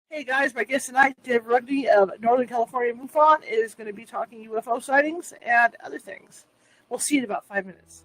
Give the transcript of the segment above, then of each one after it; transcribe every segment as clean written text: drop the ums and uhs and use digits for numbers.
Hey guys, my guest tonight, Dave Rugne of Northern California MUFON, is going to be talking UFO sightings and other things. We'll see you in about 5 minutes.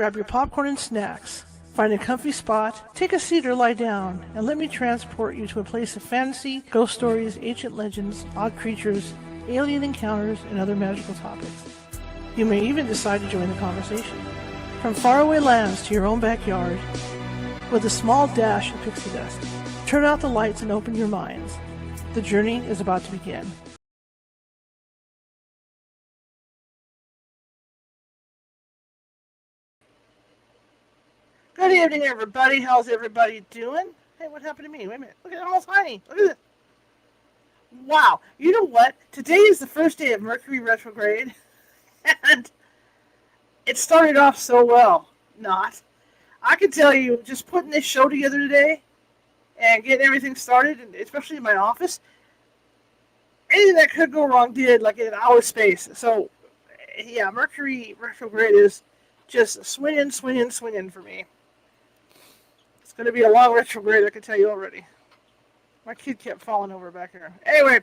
Grab your popcorn and snacks. Find a comfy spot, take a seat or lie down, and let me transport you to a place of fantasy, ghost stories, ancient legends, odd creatures, alien encounters, and other magical topics. You may even decide to join the conversation. From faraway lands to your own backyard, with a small dash of pixie dust. Turn out the lights and open your minds. The journey is about to begin. Good evening, everybody. How's everybody doing? Hey, what happened to me? Wait a minute. Look at it, all tiny. Look at it. Wow. You know what? Today is the first day of Mercury retrograde, and it started off so well. Not. I can tell you, just putting this show together today and getting everything started, and especially in my office, anything that could go wrong did, like in an hour's space. So, yeah, Mercury retrograde is just swinging for me. It's going to be a long retrograde, I can tell you already. My kid kept falling over back here. Anyway,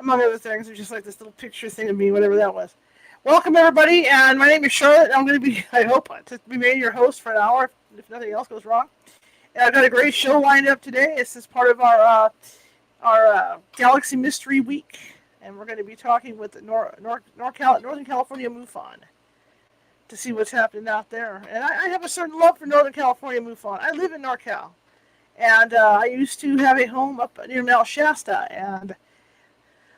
among other things, there's just like this little picture thing of me, whatever that was. Welcome, everybody, and my name is Charlotte. I'm going to be, I hope, to be made your host for an hour, if nothing else goes wrong. And I've got a great show lined up today. This is part of our Galaxy Mystery Week, and we're going to be talking with the Northern California MUFON to see what's happening out there. And I have a certain love for Northern California MUFON. I live in NorCal, and I used to have a home up near Mount Shasta, and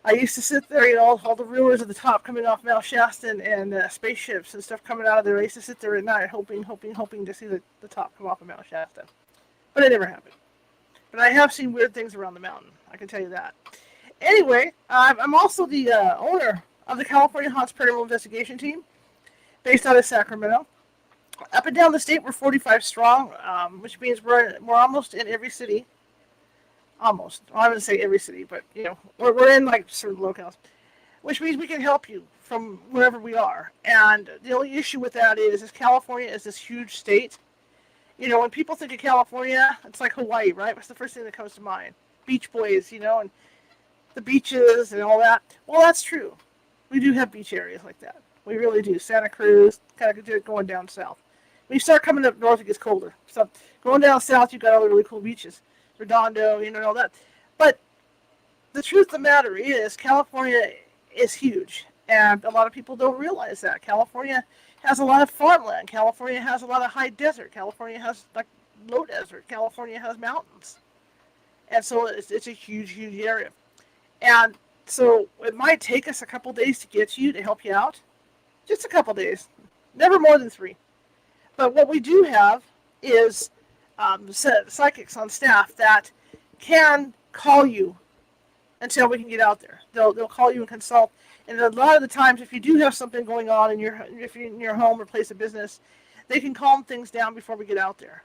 I used to sit there, you know, all the rumors at the top coming off Mount Shasta and spaceships and stuff coming out of there. I used to sit there at night hoping to see the top come off of Mount Shasta. But it never happened. But I have seen weird things around the mountain, I can tell you that. Anyway, I'm also the owner of the California Haunts Paranormal Investigation Team, based out of Sacramento. Up and down the state, we're 45 strong, which means we're almost in every city. Almost. Well, I wouldn't say every city, but, you know, we're in, like, certain locales. Which means we can help you from wherever we are. And the only issue with that is California is this huge state. You know, when people think of California, it's like Hawaii, right? What's the first thing that comes to mind? Beach boys, you know, and the beaches and all that. Well, that's true. We do have beach areas like that. We really do. Santa Cruz, kind of going down south. When you start coming up north, it gets colder. So going down south, you've got all the really cool beaches. Redondo, you know, and all that. But the truth of the matter is, California is huge. And a lot of people don't realize that. California has a lot of farmland. California has a lot of high desert. California has, like, low desert. California has mountains. And so it's a huge area. And so it might take us a couple days to get you, to help you out. Just a couple days. Never more than 3. But what we do have is psychics on staff that can call you until we can get out there. They'll call you and consult. And a lot of the times, if you do have something going on in your home or place of business, they can calm things down before we get out there.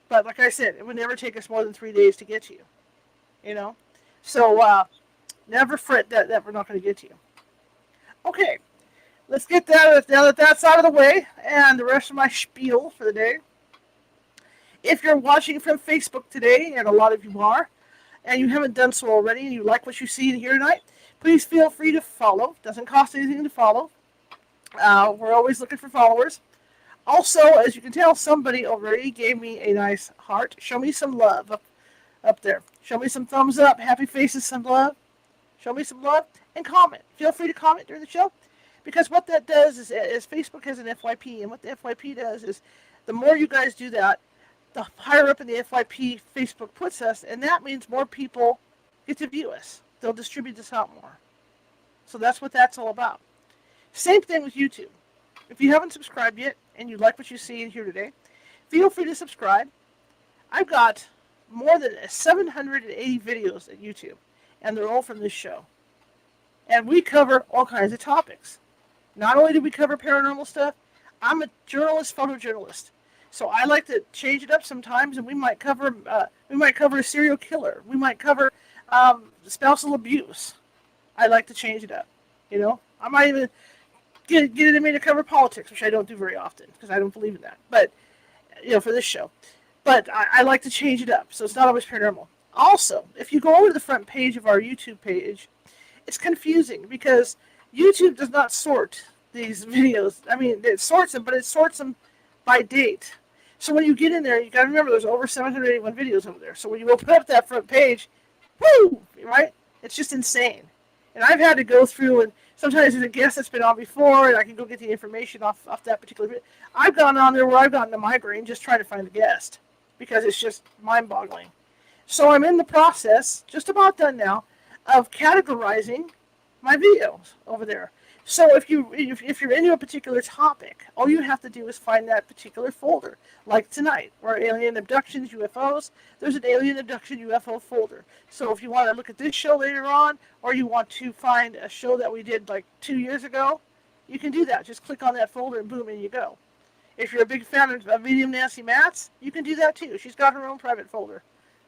But like I said, it would never take us more than 3 days to get to you. You know? So never fret that we're not going to get to you. Okay. Let's get that, now that that's out of the way, and the rest of my spiel for the day. If you're watching from Facebook today, and a lot of you are, and you haven't done so already, and you like what you see here tonight, please feel free to follow. Doesn't cost anything to follow. We're always looking for followers. Also, as you can tell, somebody already gave me a nice heart. Show me some love up there. Show me some thumbs up, happy faces, some love. Show me some love, and comment. Feel free to comment during the show. Because what that does is Facebook has an FYP, and what the FYP does is the more you guys do that, the higher up in the FYP Facebook puts us, and that means more people get to view us. They'll distribute this out more. So that's what that's all about. Same thing with YouTube. If you haven't subscribed yet, and you like what you see in here today, feel free to subscribe. I've got more than 780 videos at YouTube, and they're all from this show. And we cover all kinds of topics. Not only do we cover paranormal stuff, I'm a journalist, photojournalist. So I like to change it up sometimes, and we might cover a serial killer. We might cover spousal abuse. I like to change it up. You know, I might even get me to cover politics, which I don't do very often because I don't believe in that. But you know, for this show, but I like to change it up, so it's not always paranormal. Also, if you go over to the front page of our YouTube page, it's confusing because YouTube does not sort these videos. I mean, it sorts them, but it sorts them by date. So when you get in there, you got to remember there's over 781 videos over there. So when you open up that front page, woo, right? It's just insane. And I've had to go through and Sometimes there's a guest that's been on before, and I can go get the information off that particular video. I've gone on there where I've gotten a migraine just trying to find the guest because it's just mind-boggling. So I'm in the process, just about done now, of categorizing my videos over there. So if you're into a particular topic, all you have to do is find that particular folder. Like tonight, where alien abductions, UFOs, there's an alien abduction UFO folder. So if you want to look at this show later on, or you want to find a show that we did like 2 years ago, you can do that. Just click on that folder and boom, in you go. If you're a big fan of Medium Nancy Matz, you can do that too. She's got her own private folder.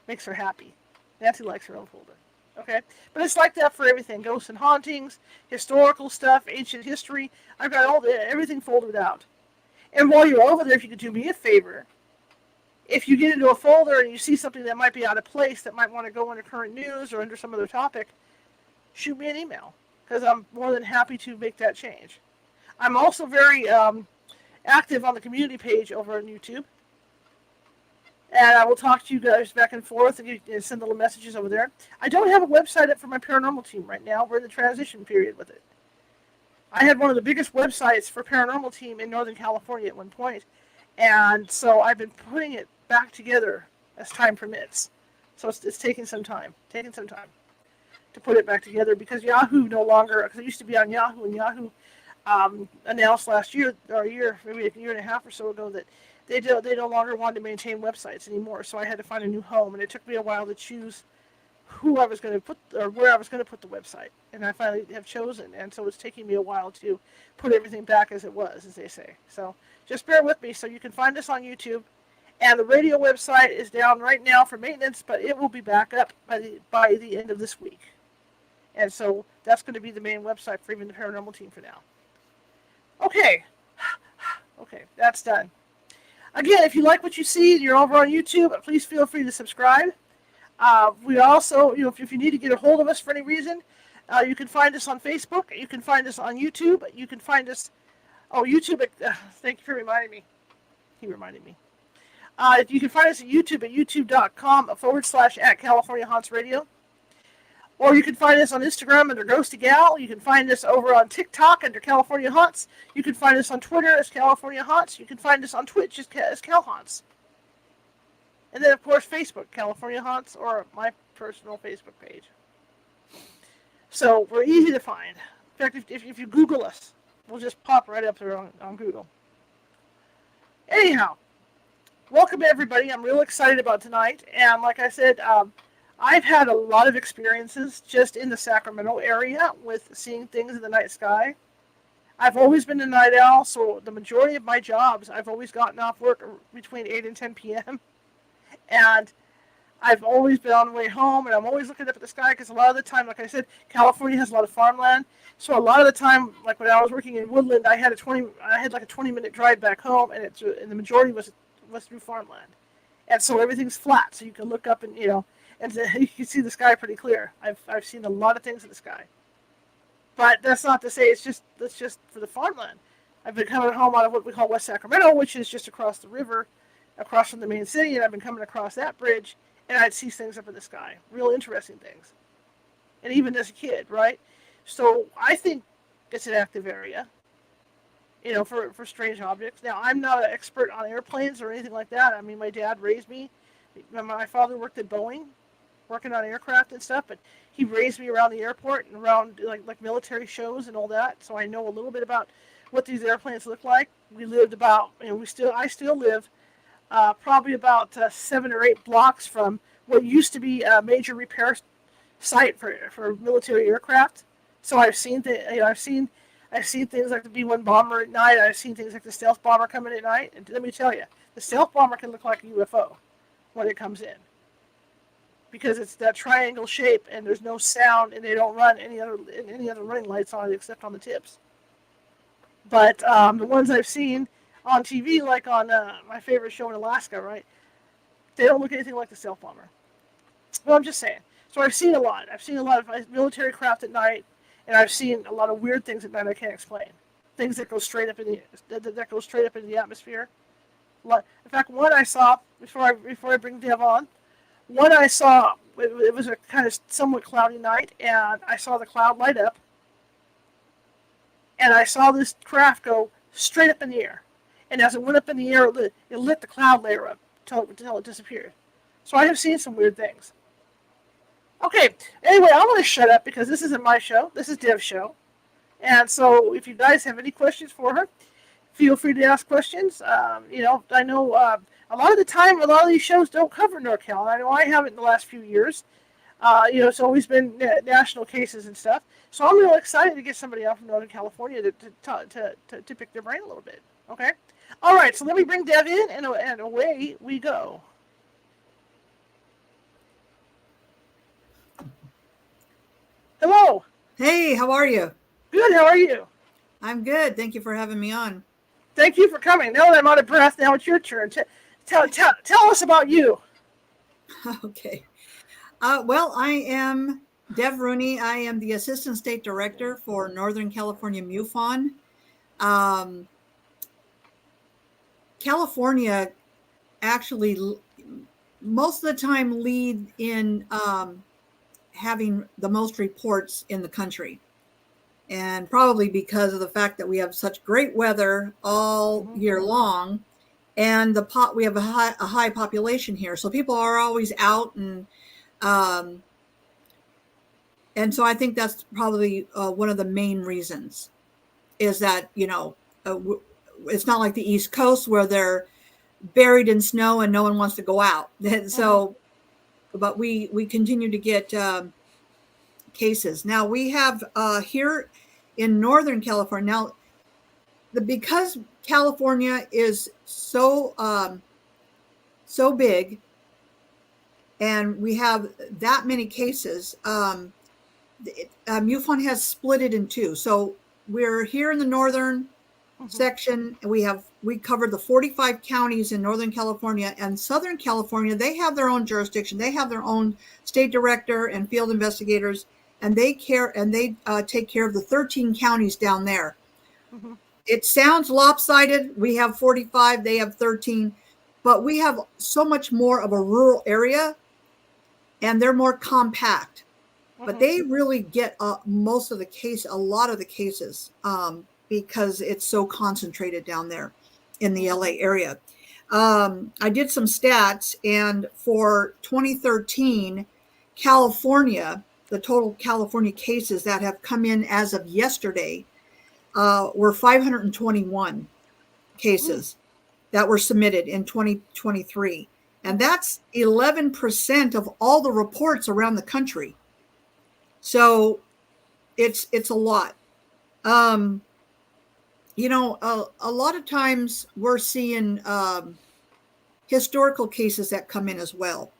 Makes her happy. Nancy likes her own folder. Okay? But it's like that for everything. Ghosts and hauntings, historical stuff, ancient history. I've got everything folded out. And while you're over there, if you could do me a favor, if you get into a folder and you see something that might be out of place, that might want to go under current news or under some other topic, shoot me an email, because I'm more than happy to make that change. I'm also very active on the community page over on YouTube. And I will talk to you guys back and forth and send little messages over there. I don't have a website up for my paranormal team right now. We're in the transition period with it. I had one of the biggest websites for paranormal team in Northern California at one point. And so I've been putting it back together as time permits. So it's taking some time. To put it back together, because Yahoo no longer, because it used to be on Yahoo, and Yahoo announced last year, or maybe a year and a half or so ago, that they no longer wanted to maintain websites anymore. So I had to find a new home, and it took me a while to choose who I was going to put, or where I was going to put the website. And I finally have chosen, and so it's taking me a while to put everything back as it was, as they say. So just bear with me. So you can find us on YouTube, and the radio website is down right now for maintenance, but it will be back up by the end of this week. And so that's going to be the main website for even the paranormal team for now. Okay, that's done. Again, if you like what you see and you're over on YouTube, please feel free to subscribe. We also, if you need to get a hold of us for any reason, you can find us on Facebook. You can find us on YouTube. You can find us, YouTube. Thank you for reminding me. He reminded me. You can find us at YouTube at youtube.com/@CaliforniaHauntsRadio. Or you can find us on Instagram under Ghosty Gal. You can find us over on TikTok under California Haunts. You can find us on Twitter as California Haunts. You can find us on Twitch as Cal Haunts. And then, of course, Facebook, California Haunts, or my personal Facebook page. So we're easy to find. In fact, if you Google us, we'll just pop right up there on Google. Anyhow, welcome everybody. I'm real excited about tonight. And like I said, I've had a lot of experiences just in the Sacramento area with seeing things in the night sky. I've always been a night owl, so the majority of my jobs, I've always gotten off work between 8 and 10 p.m. And I've always been on the way home, and I'm always looking up at the sky, because a lot of the time, like I said, California has a lot of farmland. So a lot of the time, like when I was working in Woodland, I had like a 20-minute drive back home, and the majority was through farmland. And so everything's flat, so you can look up and and you can see the sky pretty clear. I've seen a lot of things in the sky. But that's not to say that's just for the farmland. I've been coming home out of what we call West Sacramento, which is just across the river, across from the main city, and I've been coming across that bridge, and I'd see things up in the sky, real interesting things. And even as a kid, right? So I think it's an active area, for strange objects. Now, I'm not an expert on airplanes or anything like that. I mean, my dad raised me. My father worked at Boeing, working on aircraft and stuff, but he raised me around the airport and around like military shows and all that, so I know a little bit about what these airplanes look like. We lived about, I still live probably about 7 or 8 blocks from what used to be a major repair site for military aircraft. So I've seen I've seen things like the B-1 bomber at night. I've seen things like the stealth bomber coming at night, and let me tell you, the stealth bomber can look like a UFO when it comes in, because it's that triangle shape and there's no sound, and they don't run any other running lights on it except on the tips. But the ones I've seen on TV, like on my favorite show in Alaska, right, they don't look anything like the stealth bomber. Well, I'm just saying. So I've seen a lot. I've seen a lot of military craft at night, and I've seen a lot of weird things at night I can't explain. Things that go straight up into the atmosphere. In fact, one I saw before I bring Dev on. One I saw, it was a kind of somewhat cloudy night, and I saw the cloud light up, and I saw this craft go straight up in the air. And as it went up in the air, it lit the cloud layer up until it disappeared. So I have seen some weird things. Okay, anyway, I'm going to shut up because this isn't my show. This is Dev's show. And so if you guys have any questions for her, feel free to ask questions. I know a lot of the time, a lot of these shows don't cover NorCal. I know I haven't in the last few years. It's always been national cases and stuff. So I'm real excited to get somebody out from Northern California to pick their brain a little bit. Okay? All right, so let me bring Dev in, and away we go. Hello. Hey, how are you? Good, how are you? I'm good. Thank you for having me on. Thank you for coming. Now that I'm out of breath, now it's your turn. Tell us about you. Okay. Well, I am Dev Rugne. I am the Assistant State Director for Northern California MUFON. California actually most of the time lead in having the most reports in the country. And probably because of the fact that we have such great weather all year long, and we have a high population here, so people are always out, and so I think that's probably one of the main reasons is that it's not like the East Coast where they're buried in snow and no one wants to go out. So, but we continue to get cases. Now we have here in Northern California. Now, because California is so big, and we have that many cases, MUFON has split it in two. So we're here in the northern section. We covered the 45 counties in Northern California, and Southern California, they have their own jurisdiction. They have their own state director and field investigators, and they take care of the 13 counties down there. It sounds lopsided. We have 45, they have 13, but we have so much more of a rural area, and they're more compact. But they really get a lot of the cases because it's so concentrated down there in the LA area. I did some stats, and for 2013, California, the total California cases that have come in as of yesterday were 521 cases that were submitted in 2023. And that's 11% of all the reports around the country. So it's a lot. A lot of times we're seeing historical cases that come in as well.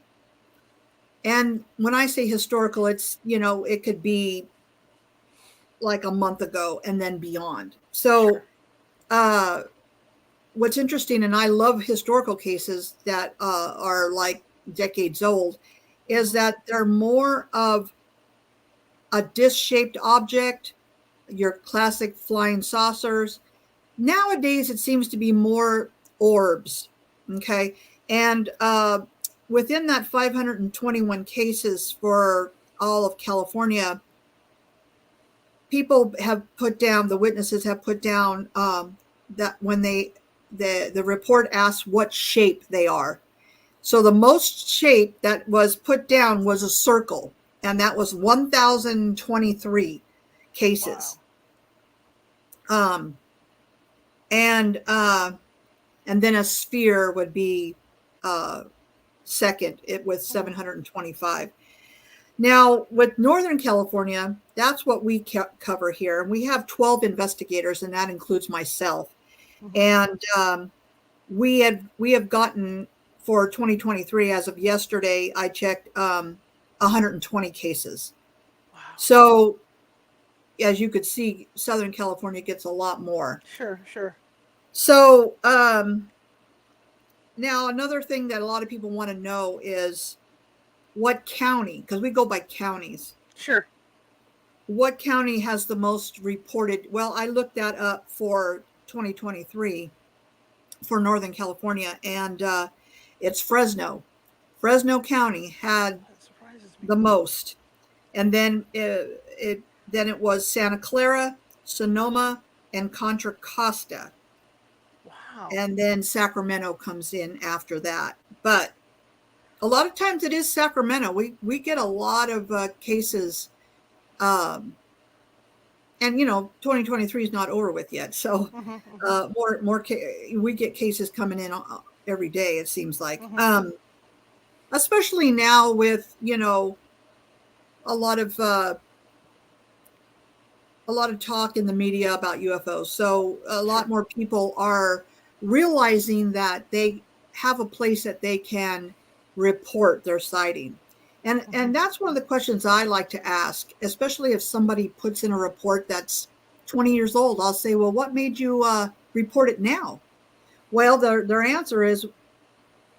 And when I say historical, it's, it could be like a month ago and then beyond. So what's interesting, and I love historical cases that are like decades old, is that they're more of a disc-shaped object, your classic flying saucers. Nowadays, it seems to be more orbs, okay? And within that 521 cases for all of California, people have put down, the witnesses have put down that when the report asks what shape they are. So the most shape that was put down was a circle, and that was 1,023 cases. Wow. And then a sphere would be second, with 725. Now, with Northern California, that's what we cover here. And we have 12 investigators, and that includes myself. And we have gotten, for 2023, as of yesterday, I checked 120 cases. Wow. So, as you could see, Southern California gets a lot more. Sure. So, now another thing that a lot of people want to know is what county, because we go by counties. Sure. What county has the most reported? Well, I looked that up for 2023 for Northern California, and it's Fresno. Fresno County had the most, and then it was Santa Clara, Sonoma, and Contra Costa. Wow. And then Sacramento comes in after that. But a lot of times it is Sacramento. We get a lot of cases. And, 2023 is not over with yet. So we get cases coming in every day, it seems like. Especially now with, a lot of talk in the media about UFOs. So a lot more people are realizing that they have a place that they can report their sighting. And that's one of the questions I like to ask, especially if somebody puts in a report that's 20 years old. I'll say, well, what made you report it now? Well, their answer is,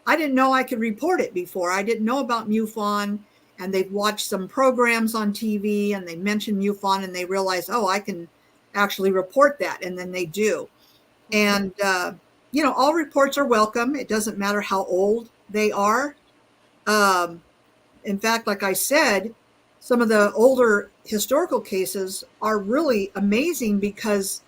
I didn't know I could report it before. I didn't know about MUFON, and they've watched some programs on TV and they mentioned MUFON and they realize, oh, I can actually report that. And then they do. And, all reports are welcome. It doesn't matter how old they are. In fact, like I said, some of the older historical cases are really amazing because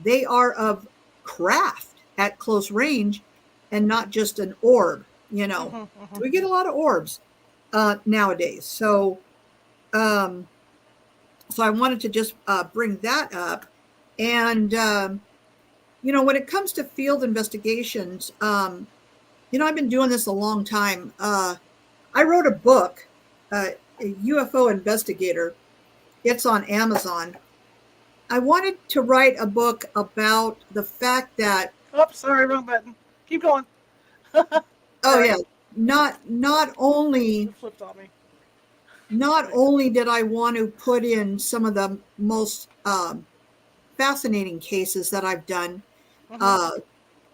they are of craft at close range and not just an orb. We get a lot of orbs nowadays. So I wanted to just bring that up. And, when it comes to field investigations, I've been doing this a long time. I wrote a book, a UFO Investigator. It's on Amazon. I wanted to write a book about the fact that... Oh, sorry, wrong button. Keep going. Oh, yeah. Not only... It flipped on me. Not only did I want to put in some of the most fascinating cases that I've done,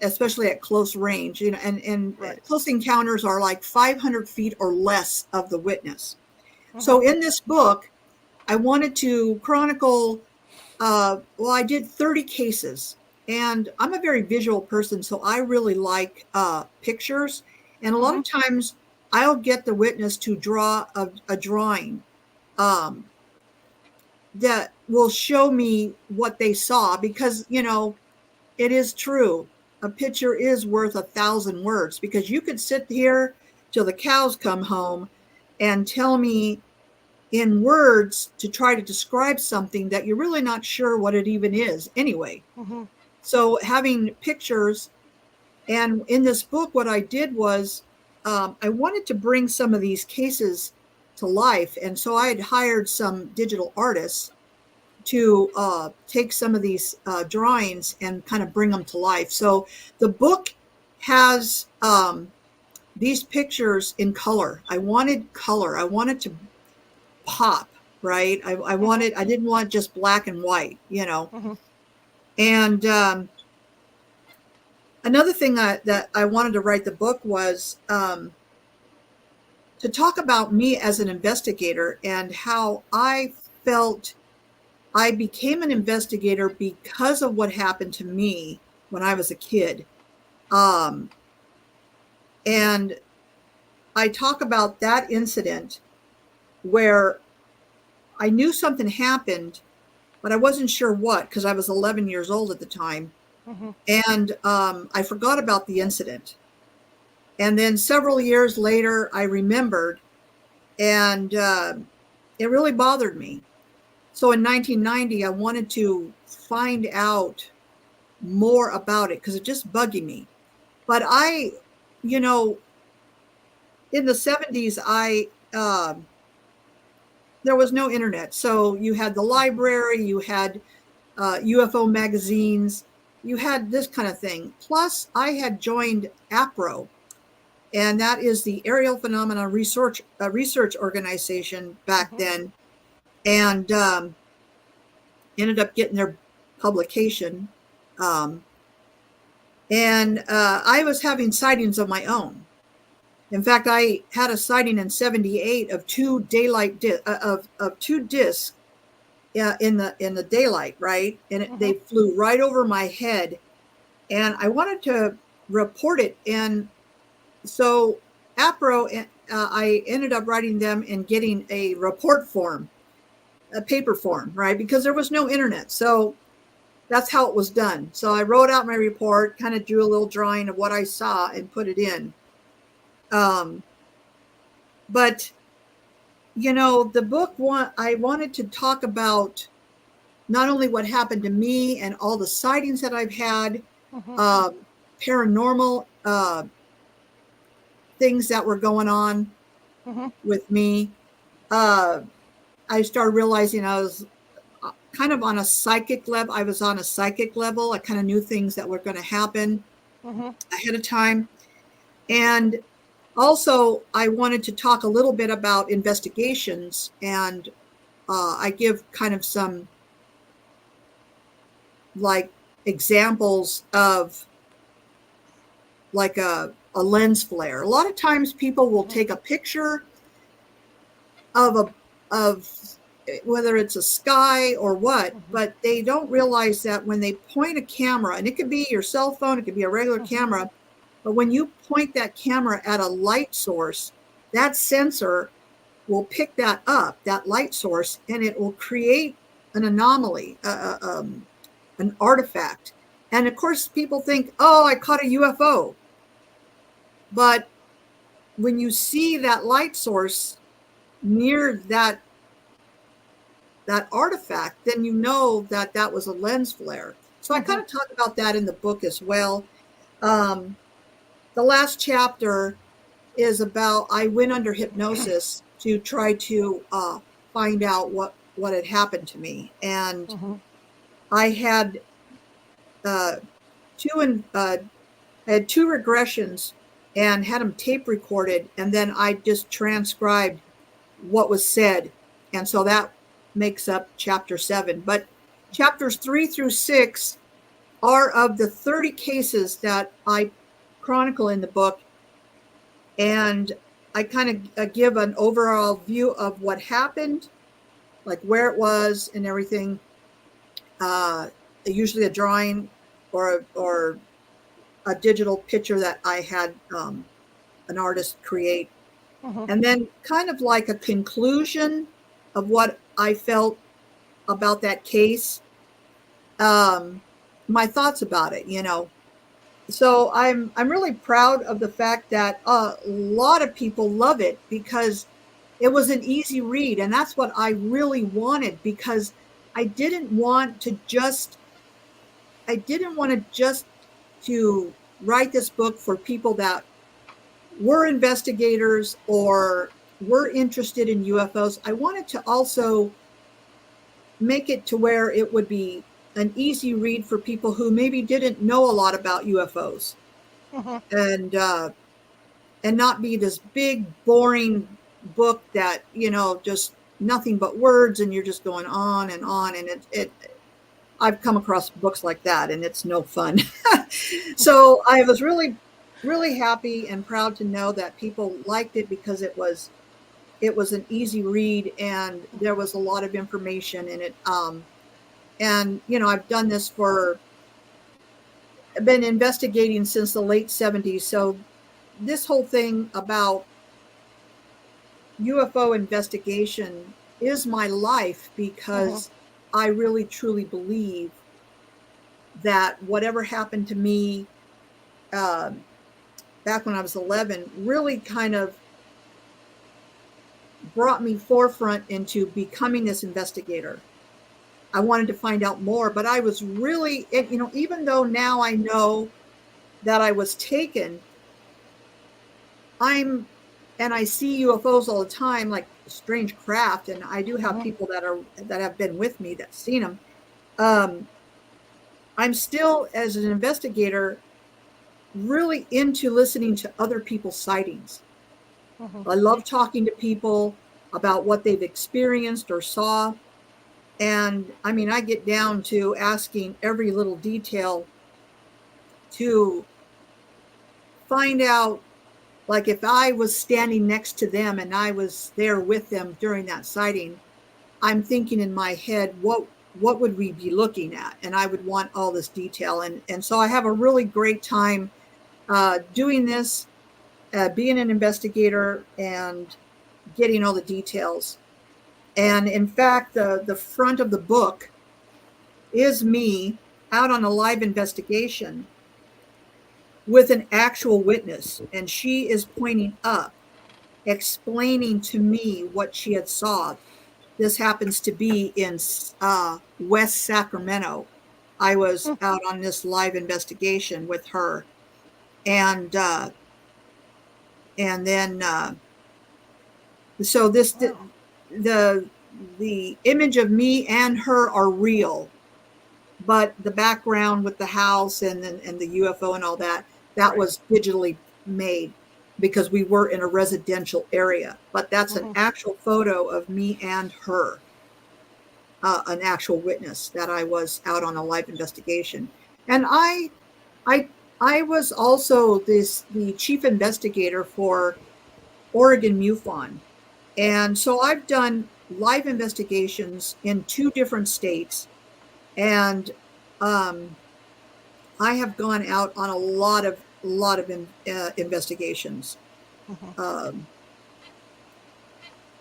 especially at close range, and Right. Close encounters are like 500 feet or less of the witness. So in this book, I wanted to chronicle, I did 30 cases, and I'm a very visual person, so I really like pictures. And a lot of times I'll get the witness to draw a drawing that will show me what they saw, because, it is true. A picture is worth 1,000 words, because you could sit here till the cows come home and tell me in words to try to describe something that you're really not sure what it even is anyway. So having pictures, and in this book, what I did was I wanted to bring some of these cases to life. And so I had hired some digital artists to take some of these drawings and kind of bring them to life. So the book has these pictures in color. I wanted color. I wanted to pop, right? I didn't want just black and white, And another thing that I wanted to write the book was to talk about me as an investigator and how I felt I became an investigator because of what happened to me when I was a kid. And I talk about that incident where I knew something happened, but I wasn't sure what, because I was 11 years old at the time. And I forgot about the incident. And then several years later, I remembered, and it really bothered me. So in 1990, I wanted to find out more about it because it just bugged me. But in the 70s, there was no internet. So you had the library, you had UFO magazines, you had this kind of thing. Plus, I had joined APRO, and that is the Aerial Phenomena Research Organization back then. And ended up getting their publication. And I was having sightings of my own. In fact, I had a sighting in '78 of two daylight of two discs in the daylight, right? And they flew right over my head. And I wanted to report it. And so APRO, I ended up writing them and getting a report form, a paper form, right? Because there was no internet. So that's how it was done. So I wrote out my report, kind of drew a little drawing of what I saw and put it in. But the book I wanted to talk about not only what happened to me and all the sightings that I've had, paranormal things that were going on with me. I started realizing I was kind of on a psychic level. I was on a psychic level. I kind of knew things that were going to happen ahead of time. And also, I wanted to talk a little bit about investigations, and I give kind of some like examples of like a lens flare. A lot of times people will take a picture of whether it's a sky or what, but they don't realize that when they point a camera, and it could be your cell phone, it could be a regular camera, but when you point that camera at a light source, that sensor will pick that up, that light source, and it will create an anomaly, an artifact. And of course, people think, oh, I caught a UFO. But when you see that light source near that artifact, then you know that that was a lens flare. So I kind of talk about that in the book as well. The last chapter is about, I went under hypnosis to try to find out what had happened to me. And I had two regressions and had them tape recorded, and then I just transcribed what was said. And so that makes up chapter 7. But chapters 3 through 6 are of the 30 cases that I chronicle in the book. And I kind of give an overall view of what happened, like where it was and everything. Usually a drawing or a digital picture that I had an artist create. And then kind of like a conclusion of what I felt about that case, my thoughts about it, So I'm really proud of the fact that a lot of people love it because it was an easy read. And that's what I really wanted, because I didn't want to just to write this book for people that were investigators or were interested in UFOs. I wanted to also make it to where it would be an easy read for people who maybe didn't know a lot about UFOs, and not be this big, boring book that, just nothing but words, and you're just going on. And I've come across books like that, and it's no fun. So I was really, really happy and proud to know that people liked it, because it was an easy read and there was a lot of information in it. And, I've done this I've been investigating since the late 70s. So this whole thing about UFO investigation is my life, because I really, truly believe that whatever happened to me back when I was 11 really kind of brought me forefront into becoming this investigator. I wanted to find out more, but I was really, even though now I know that I was taken, and I see UFOs all the time, like strange craft, and I do have people that have been with me that's seen them. I'm still, as an investigator, really into listening to other people's sightings. I love talking to people about what they've experienced or saw. And I mean, I get down to asking every little detail to find out, like if I was standing next to them and I was there with them during that sighting, I'm thinking in my head, what would we be looking at? And I would want all this detail. And so I have a really great time doing this, being an investigator and getting all the details. And in fact, the front of the book is me out on a live investigation with an actual witness, and she is pointing up, explaining to me what she had saw. This happens to be in West Sacramento. I was out on this live investigation with her, and then so this Wow. the image of me and her are real, but the background with the house and the UFO and all that Right. was digitally made because we were in a residential area. But that's an actual photo of me and her, an actual witness that I was out on a live investigation. And I was also the chief investigator for Oregon MUFON. And so I've done live investigations in 2 different states, and I have gone out on a lot of investigations.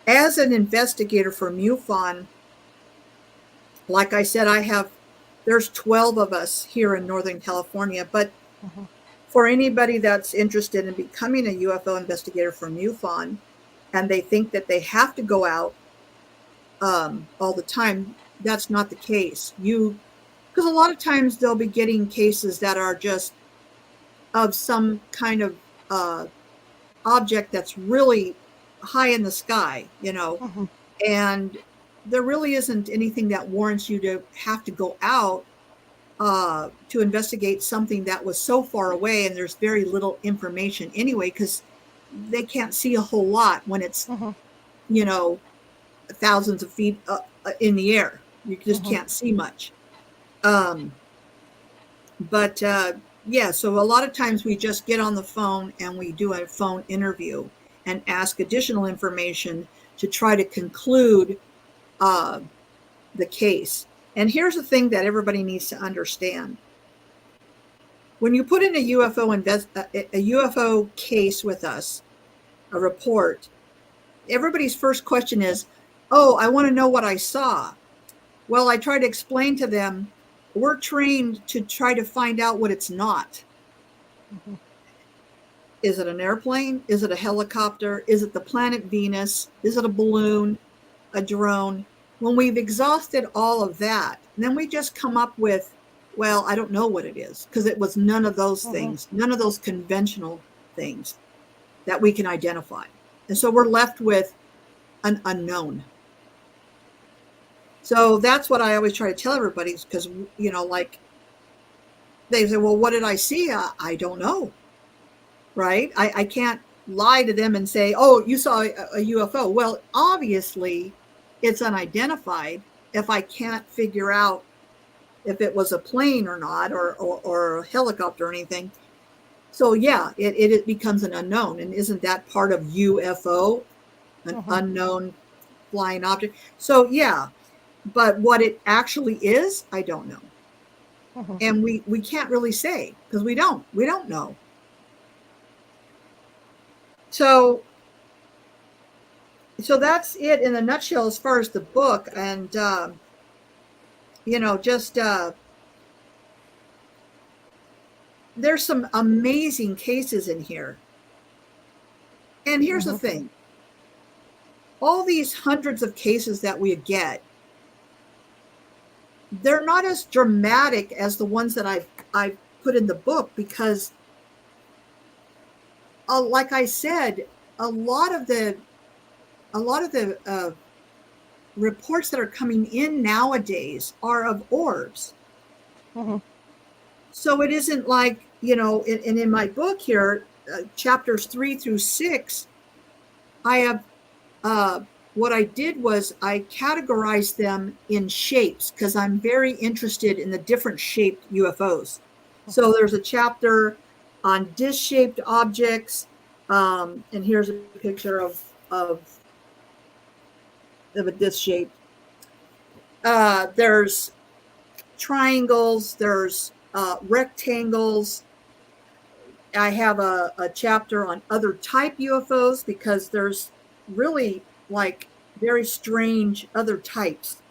As an investigator for MUFON, like I said, there's 12 of us here in Northern California, but for anybody that's interested in becoming a UFO investigator for MUFON, and they think that they have to go out all the time, that's not the case. Because a lot of times they'll be getting cases that are just of some kind of object that's really high in the sky, and there really isn't anything that warrants you to have to go out to investigate something that was so far away, and there's very little information anyway, because they can't see a whole lot when it's, thousands of feet in the air. You just can't see much. But yeah, so a lot of times we just get on the phone and we do a phone interview and ask additional information to try to conclude the case. And here's the thing that everybody needs to understand. When you put in a UFO case with us, a report, everybody's first question is, oh, I want to know what I saw. Well, I try to explain to them, we're trained to try to find out what it's not. Is it an airplane? Is it a helicopter? Is it the planet Venus? Is it a balloon, a drone? When we've exhausted all of that, then we just come up with, well, I don't know what it is, because it was none of those things, none of those conventional things that we can identify. And so we're left with an unknown. So that's what I always try to tell everybody, because, like they say, well, what did I see? I don't know. Right? I can't lie to them and say, oh, you saw a UFO. Well, obviously it's unidentified if I can't figure out if it was a plane or not, or a helicopter or anything. So yeah, it becomes an unknown. And isn't that part of UFO, an unknown flying object? So yeah, but what it actually is, I don't know. And we can't really say, because we don't know. So that's it in a nutshell as far as the book. And there's some amazing cases in here. And here's the thing. All these hundreds of cases that we get, they're not as dramatic as the ones that I've put in the book, because like I said, a lot of the reports that are coming in nowadays are of orbs. So it isn't like, in my book here, chapters 3 through 6, I have, what I did was I categorized them in shapes, because I'm very interested in the different shaped UFOs. So there's a chapter on disc-shaped objects, and here's a picture of a disc shape. There's triangles, there's rectangles. I have a chapter on other type UFOs, because there's really like very strange other types.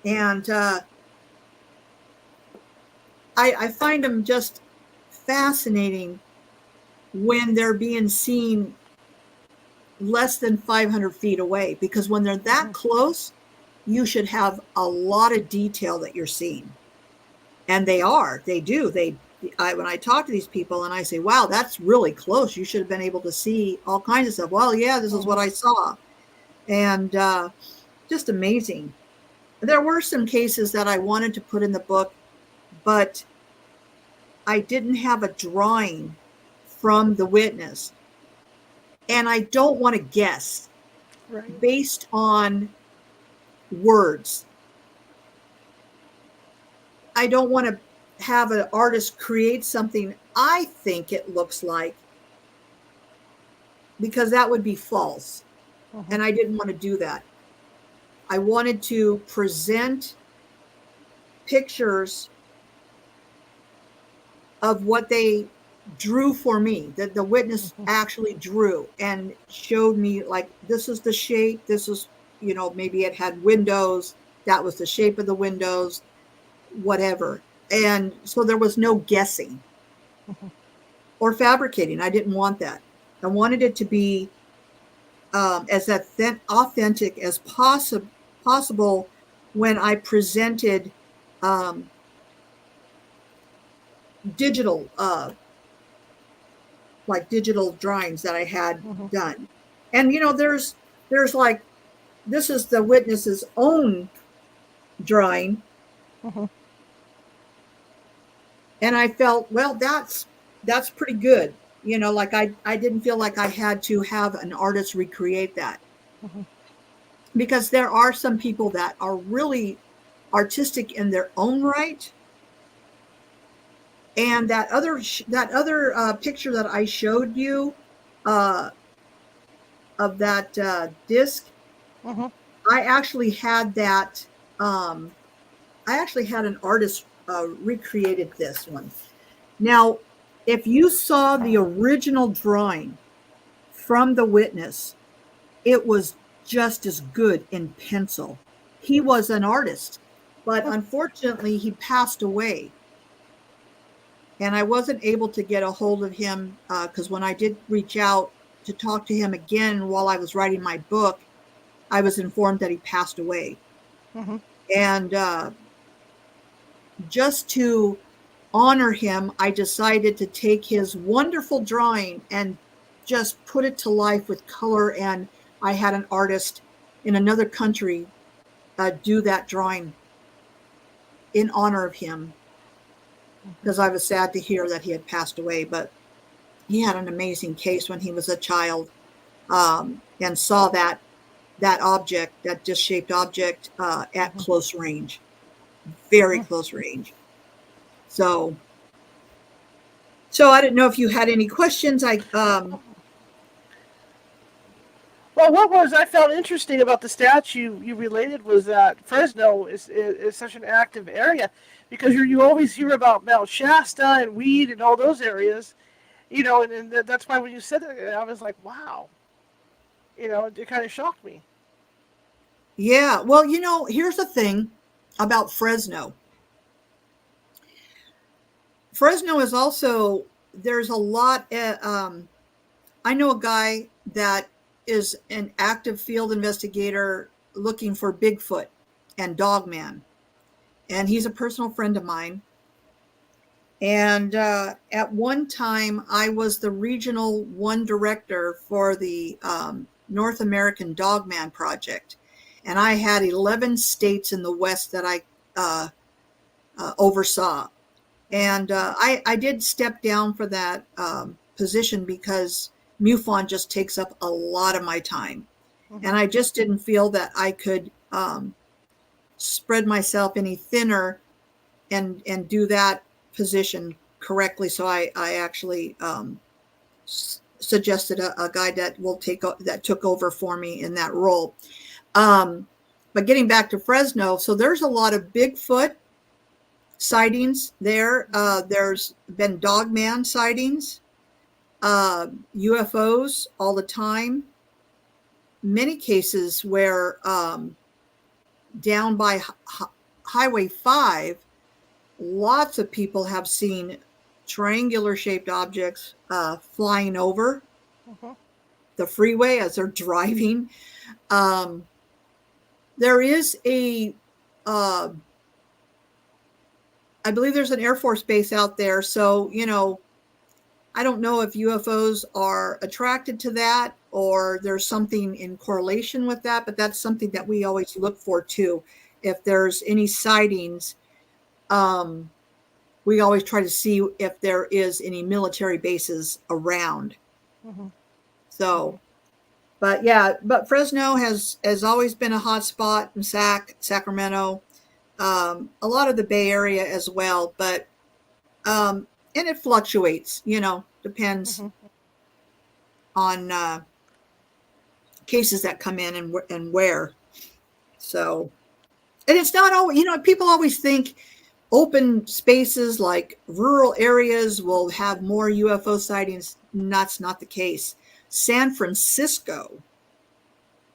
And I find them just fascinating when they're being seen less than 500 feet away, because when they're that close, you should have a lot of detail that you're seeing. And they do. When I talk to these people and I say, wow, that's really close. You should have been able to see all kinds of stuff. Well, yeah, this is what I saw. And just amazing. There were some cases that I wanted to put in the book, but I didn't have a drawing from the witness. And I don't want to guess based on words. I don't want to have an artist create something I think it looks like, because that would be false. And I didn't want to do that. I wanted to present pictures of what they drew for me, that the witness actually drew and showed me, like, this is the shape, this is, maybe it had windows, that was the shape of the windows, whatever. And so there was no guessing or fabricating. I didn't want that. I wanted it to be as authentic as possible when I presented digital digital drawings that I had done. And there's like, this is the witness's own drawing. And I felt, well, that's pretty good. Like I didn't feel like I had to have an artist recreate that. Because there are some people that are really artistic in their own right. And that other picture that I showed you of that disc, I actually had that. I actually had an artist recreated this one. Now, if you saw the original drawing from the witness, it was just as good in pencil. He was an artist, but unfortunately he passed away. And I wasn't able to get a hold of him because when I did reach out to talk to him again while I was writing my book, I was informed that he passed away. And just to honor him, I decided to take his wonderful drawing and just put it to life with color. And I had an artist in another country do that drawing in honor of him, because I was sad to hear that he had passed away. But he had an amazing case when he was a child, and saw that object, that disc-shaped object, at close range, very close range. So I didn't know if you had any questions. Well, what I found interesting about the statue you related was that Fresno is such an active area, because you always hear about Mount Shasta and Weed and all those areas, and that's why when you said that, I was like, wow, it kind of shocked me. Yeah, well, here's the thing about Fresno. Fresno is also, there's a lot, I know a guy that is an active field investigator looking for Bigfoot and Dogman. And he's a personal friend of mine. And at one time, I was the regional one director for the North American Dogman Project. And I had 11 states in the West that I oversaw. And I did step down for that position because MUFON just takes up a lot of my time. And I just didn't feel that I could spread myself any thinner and do that position correctly. So I actually suggested a guy that took over for me in that role. But getting back to Fresno, so there's a lot of Bigfoot sightings there. There's been Dogman sightings, UFOs all the time. Many cases where down by Highway 5, lots of people have seen triangular shaped objects flying over Mhm. the freeway as they're driving. There is I believe there's an Air Force base out there. So, I don't know if UFOs are attracted to that or there's something in correlation with that, but that's something that we always look for too. If there's any sightings, we always try to see if there is any military bases around. Mhm. So, but yeah, but Fresno has always been a hot spot in Sacramento, a lot of the Bay Area as well, but and it fluctuates, depends Mhm. on cases that come in and where. So, and it's not always, people always think open spaces like rural areas will have more UFO sightings. That's not the case. San Francisco,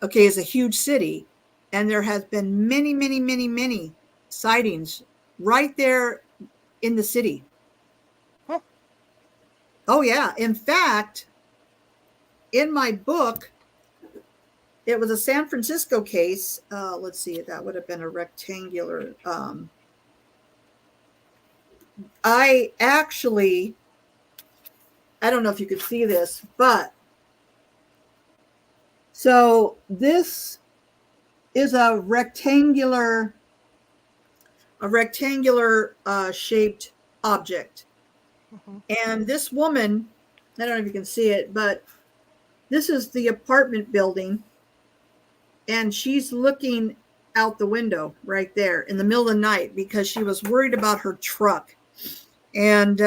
okay, is a huge city, and there has been many, many, many, many sightings right there in the city. Huh. Oh, yeah. In fact, in my book, it was a San Francisco case. Let's see, that would have been a rectangular. I don't know if you could see this, but so this is a rectangular shaped object. Mhm. And this woman, I don't know if you can see it, but this is the apartment building. And she's looking out the window right there in the middle of the night because she was worried about her truck. And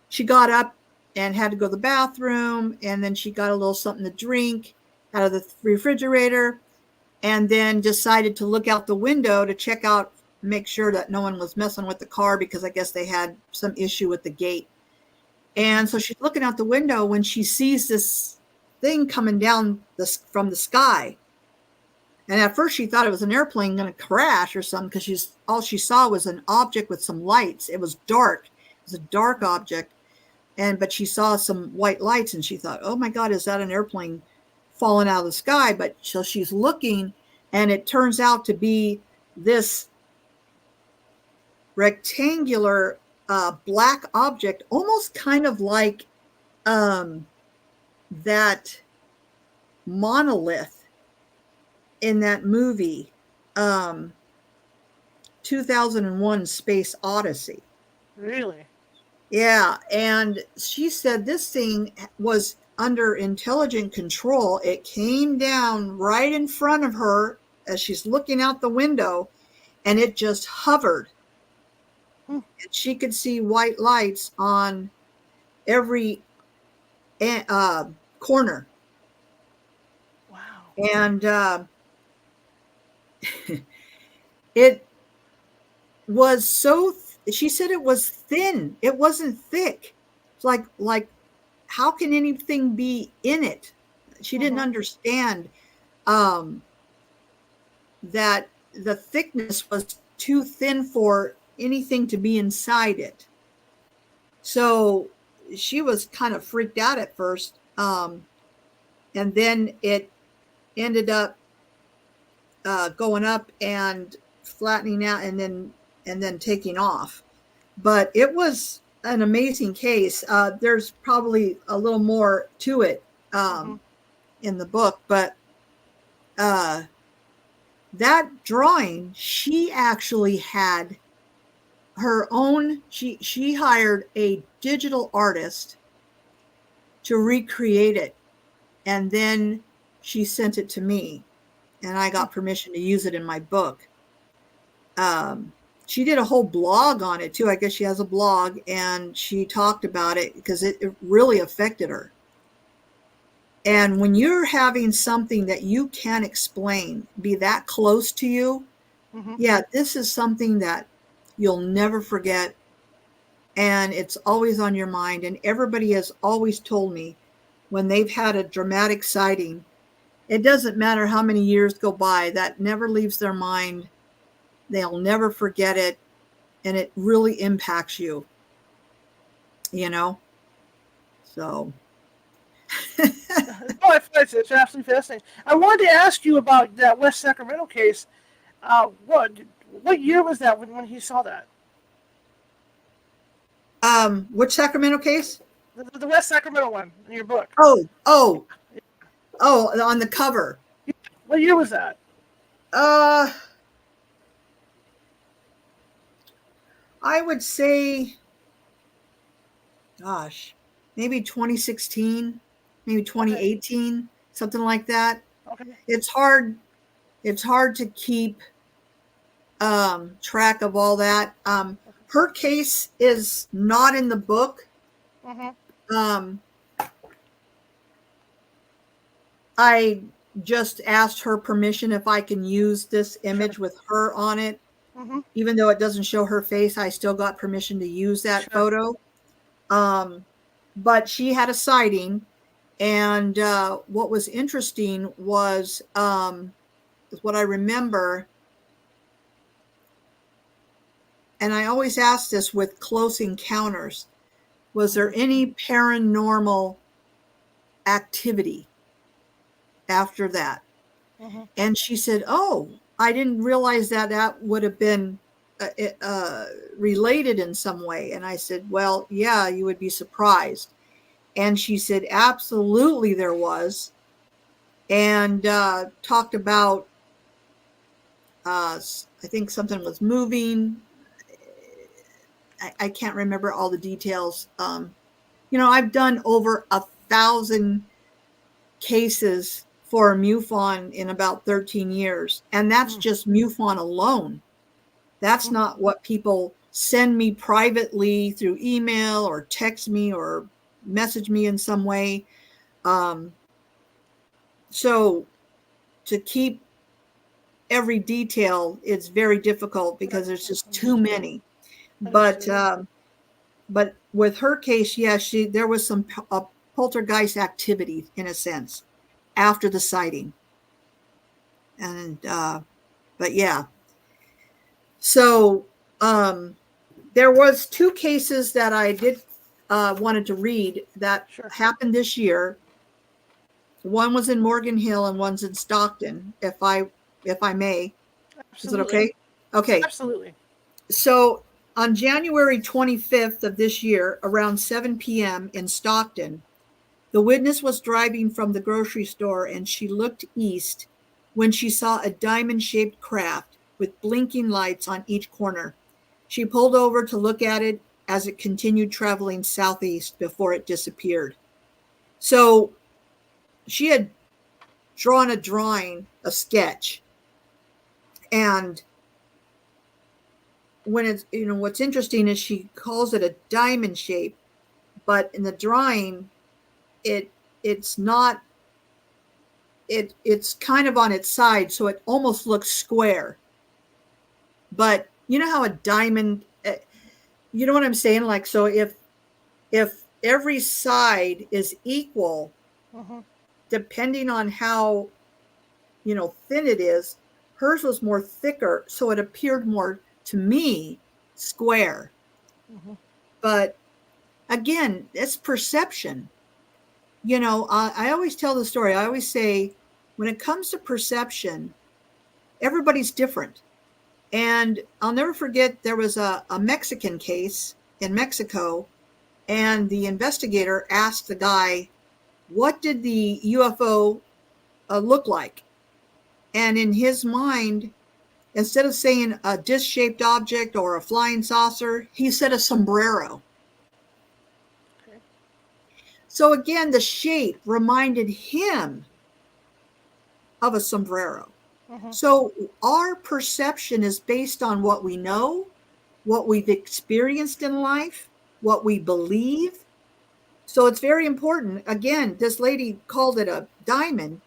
she got up and had to go to the bathroom. And then she got a little something to drink out of the refrigerator. And then decided to look out the window to check out, make sure that no one was messing with the car because I guess they had some issue with the gate. And so she's looking out the window when she sees this thing coming down from the sky. And at first she thought it was an airplane going to crash or something because all she saw was an object with some lights. It was dark. It was a dark object. But she saw some white lights and she thought, oh my God, is that an airplane falling out of the sky? But so she's looking and it turns out to be this rectangular black object, almost kind of like that monolith in that movie, 2001 Space Odyssey. Really? Yeah. And she said this thing was under intelligent control. It came down right in front of her as she's looking out the window and it just hovered. Hmm. And she could see white lights on every corner. Wow. And it was she said it was thin. It wasn't thick. It's like how can anything be in it? She didn't understand that the thickness was too thin for anything to be inside it. So she was kind of freaked out at first. And then it ended up going up and flattening out and then taking off. But it was an amazing case. There's probably a little more to it in the book, but that drawing, she actually had her own. She hired a digital artist to recreate it, and then she sent it to me, and I got permission to use it in my book. She did a whole blog on it too. I guess she has a blog, and she talked about it because it really affected her. And when you're having something that you can't explain be that close to you, yeah, this is something that you'll never forget. And it's always on your mind. And everybody has always told me when they've had a dramatic sighting, it doesn't matter how many years go by, that never leaves their mind. They'll never forget it. and it really impacts you, so. Oh, it's absolutely fascinating. I wanted to ask you about that West Sacramento case. What year was that when he saw that? Which Sacramento case? The West Sacramento one in your book. Oh, on the cover. What year was that? I would say, gosh, maybe 2016, maybe 2018, something like that. Okay. It's hard to keep track of all that. Her case is not in the book. Mm-hmm. I just asked her permission if I can use this image with her on it. Mm-hmm. Even though it doesn't show her face, I still got permission to use that photo. But she had a sighting, and what was interesting was what I remember, and I always ask this with close encounters, was there any paranormal activity after that? Mm-hmm. And she said, oh, I didn't realize that would have been related in some way. And I said, well, yeah, you would be surprised. And she said, absolutely there was. And talked about, I think something was moving. I can't remember all the details. I've done over 1,000 cases for MUFON in about 13 years. And that's just MUFON alone. That's not what people send me privately through email or text me or message me in some way. So to keep every detail, it's very difficult because there's just too many. But with her case, yes, there was some poltergeist activity in a sense after the sighting. And but yeah. So there was 2 cases that I did wanted to read that happened this year. One was in Morgan Hill and one's in Stockton, if I may. Absolutely. Is it okay? Okay. Absolutely. So on January 25th of this year, around 7 p.m. in Stockton, the witness was driving from the grocery store and she looked east when she saw a diamond-shaped craft with blinking lights on each corner. She pulled over to look at it as it continued traveling southeast before it disappeared. So she had drawn a sketch. And when it's, what's interesting is she calls it a diamond shape, but in the drawing, it's not, it's kind of on its side. So it almost looks square. But you know how a diamond, you know what I'm saying? Like, so if every side is equal, depending on how, thin it is, hers was more thicker. So it appeared more, to me, square. But again, it's perception. I always tell the story. I always say, when it comes to perception, everybody's different. And I'll never forget, there was a Mexican case in Mexico, and the investigator asked the guy, what did the UFO look like? And in his mind, instead of saying a disc-shaped object or a flying saucer, he said a sombrero. Okay. So again, the shape reminded him of a sombrero. So our perception is based on what we know, what we've experienced in life, what we believe. So it's very important. Again, this lady called it a diamond,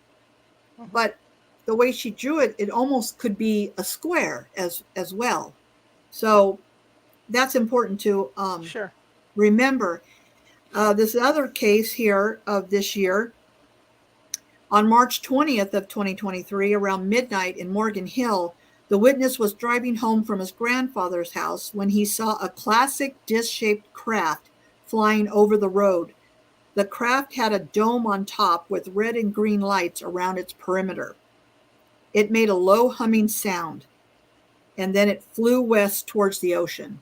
but the way she drew it, it almost could be a square as well. So that's important to remember. This other case here of this year, on March 20th of 2023, around midnight in Morgan Hill, The witness was driving home from his grandfather's house when he saw a classic disc-shaped craft flying over the road. The craft had a dome on top with red and green lights around its perimeter. It made a low humming sound, and then it flew west towards the ocean.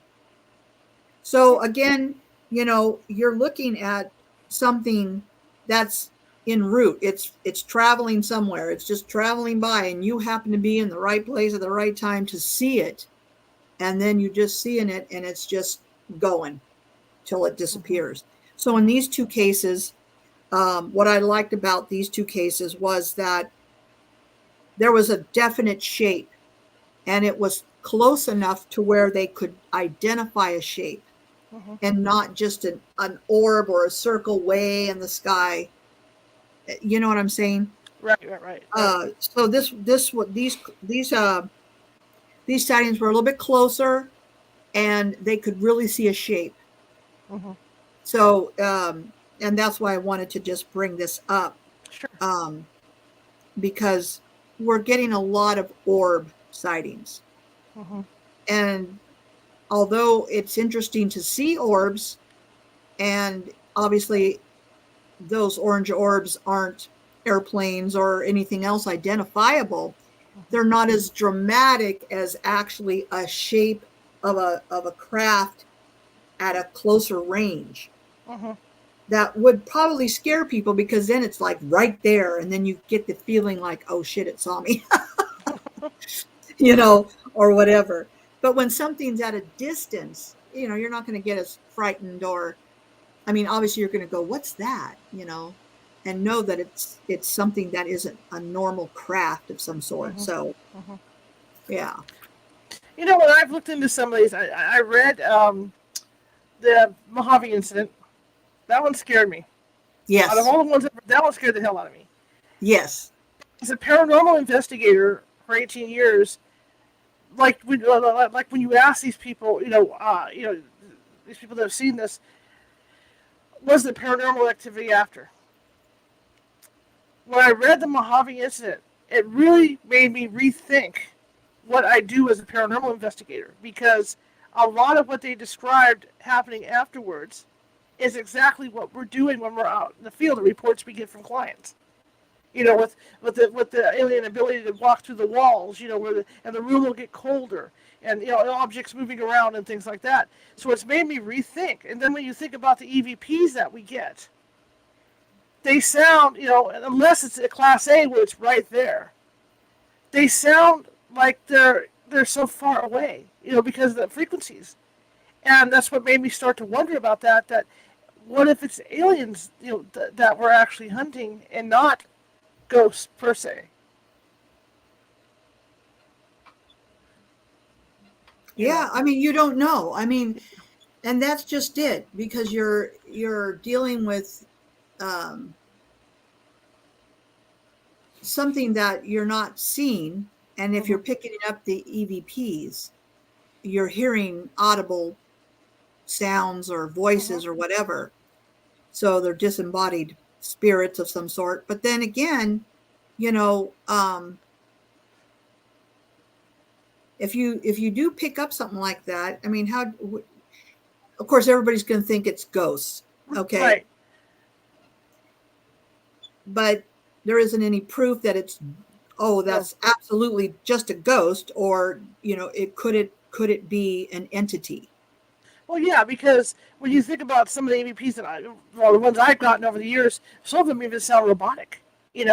So again, you're looking at something that's en route. It's traveling somewhere. It's just traveling by, and you happen to be in the right place at the right time to see it. And then you just seeing it, and it's just going till it disappears. So in these two cases, what I liked about these two cases was that there was a definite shape, and it was close enough to where they could identify a shape and not just an orb or a circle way in the sky. You know what I'm saying? Right. So these sightings were a little bit closer, and they could really see a shape. So, and that's why I wanted to just bring this up. Sure. Because we're getting a lot of orb sightings. And although it's interesting to see orbs, and obviously those orange orbs aren't airplanes or anything else identifiable, they're not as dramatic as actually a shape of a craft at a closer range. That would probably scare people, because then it's like right there, and then you get the feeling like, oh shit, it saw me. Or whatever. But when something's at a distance, you're not going to get as frightened, or, I mean, obviously you're going to go, what's that? And know that it's something that isn't a normal craft of some sort. So, yeah. When I've looked into some of these, I read the Mojave incident. That one scared me. Yes. Out of all the ones, that one scared the hell out of me. Yes. As a paranormal investigator for 18 years, like when you ask these people, these people that have seen this, was the paranormal activity after? When I read the Mojave incident, it really made me rethink what I do as a paranormal investigator, because a lot of what they described happening afterwards is exactly what we're doing when we're out in the field, the reports we get from clients. With the alien ability to walk through the walls, and the room will get colder, and objects moving around and things like that. So it's made me rethink. And then when you think about the EVPs that we get, they sound, unless it's a Class A where it's right there, they sound like they're so far away, because of the frequencies. And that's what made me start to wonder about that. That what if it's aliens, that we're actually hunting, and not ghosts per se? Yeah, I mean, you don't know. I mean, and that's just it, because you're dealing with something that you're not seeing, and if you're picking up the EVPs, you're hearing audible sounds or voices or whatever. So they're disembodied spirits of some sort. But then again, if you do pick up something like that, I mean, of course everybody's going to think it's ghosts, okay? Right. But there isn't any proof that that's absolutely just a ghost, or could it be an entity? Well, yeah, because when you think about some of the EVPs the ones I've gotten over the years, some of them even sound robotic, and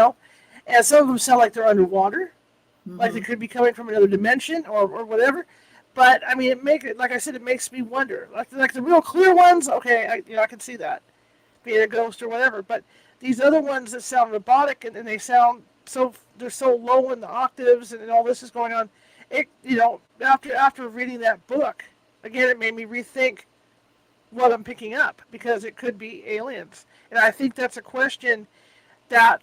some of them sound like they're underwater, like they could be coming from another dimension or whatever. But I mean, like I said, it makes me wonder. Like the real clear ones, okay, I can see that being a ghost or whatever. But these other ones that sound robotic, and they sound they're so low in the octaves, and all this is going on. After reading that book, again, it made me rethink what I'm picking up, because it could be aliens. And I think that's a question that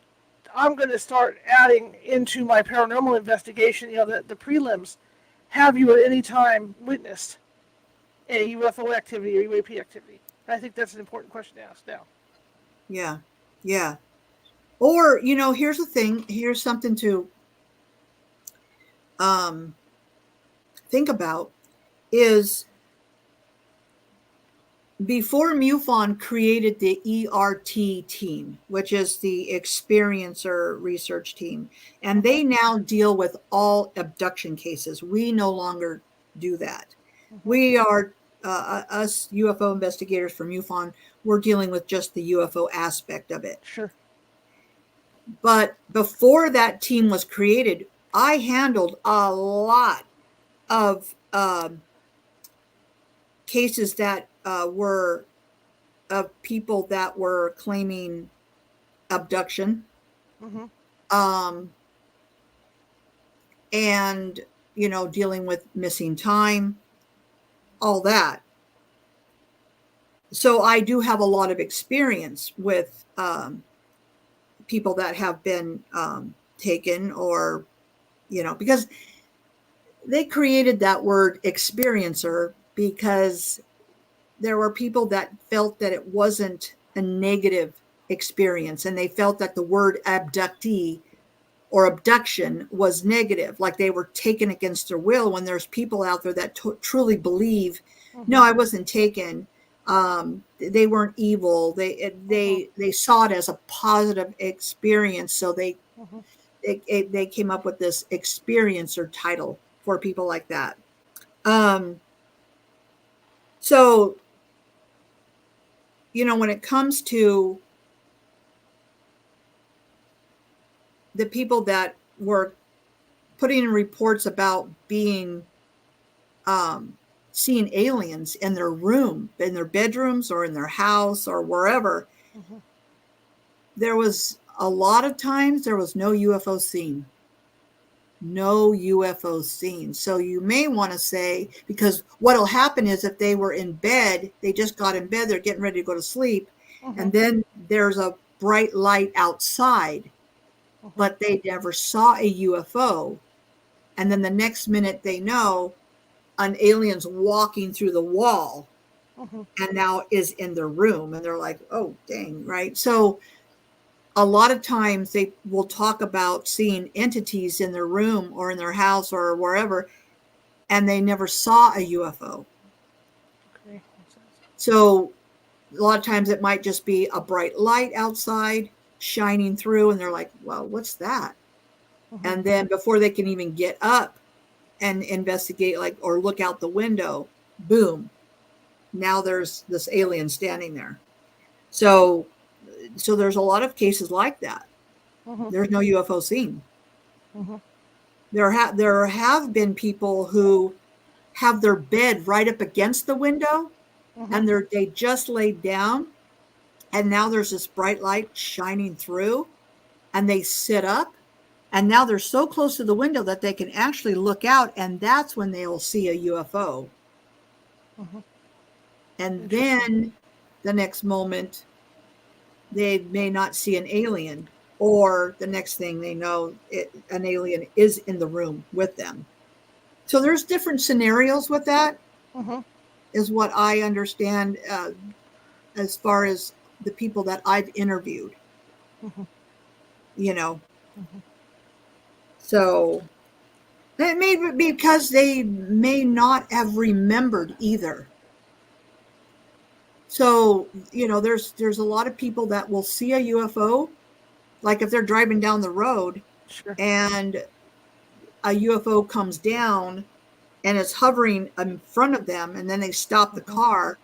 I'm going to start adding into my paranormal investigation, the prelims. Have you at any time witnessed any UFO activity or UAP activity? I think that's an important question to ask now. Yeah. Yeah. Or, here's the thing. Here's something to think about is before MUFON created the ERT team, which is the experiencer research team, and they now deal with all abduction cases. We no longer do that. We are, us UFO investigators from MUFON, we're dealing with just the UFO aspect of it. Sure. But before that team was created, I handled a lot of cases that were of people that were claiming abduction, and dealing with missing time, all that. So I do have a lot of experience with people that have been taken, or because they created that word experiencer because there were people that felt that it wasn't a negative experience, and they felt that the word abductee or abduction was negative, like they were taken against their will, when there's people out there that truly believe, no, I wasn't taken. They weren't evil. They saw it as a positive experience. So they came up with this experiencer title for people like that. So, when it comes to the people that were putting in reports about being seeing aliens in their room, in their bedrooms, or in their house, or wherever, there was a lot of times there was no UFO seen. No UFO seen. So you may want to say, because what'll happen is if they were in bed, they just got in bed, they're getting ready to go to sleep, and then there's a bright light outside, but they never saw a UFO. And then the next minute they know an alien's walking through the wall and now is in their room, and they're like, oh, dang, right? So a lot of times they will talk about seeing entities in their room or in their house or wherever, and they never saw a UFO. Okay. So a lot of times it might just be a bright light outside shining through, and they're like, well, what's that? And then before they can even get up and investigate, or look out the window, boom, now there's this alien standing there. So there's a lot of cases like that. There's no UFO seen. There have been people who have their bed right up against the window, and they just laid down, and now there's this bright light shining through, and they sit up, and now they're so close to the window that they can actually look out, and that's when they'll see a UFO. And then the next moment, they may not see an alien, or the next thing they know, an alien is in the room with them. So there's different scenarios with that, is what I understand, as far as the people that I've interviewed. So it may be because they may not have remembered either. So, there's a lot of people that will see a UFO, like if they're driving down the road and a UFO comes down and it's hovering in front of them, and then they stop the car,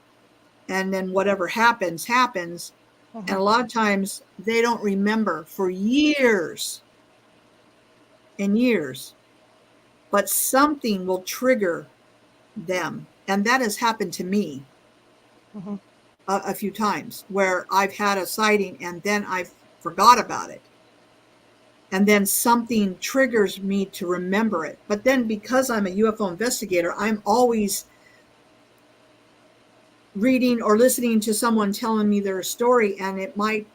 and then whatever happens. And a lot of times they don't remember for years and years, but something will trigger them. And that has happened to me a few times, where I've had a sighting and then I forgot about it. And then something triggers me to remember it. But then because I'm a UFO investigator, I'm always reading or listening to someone telling me their story, and it might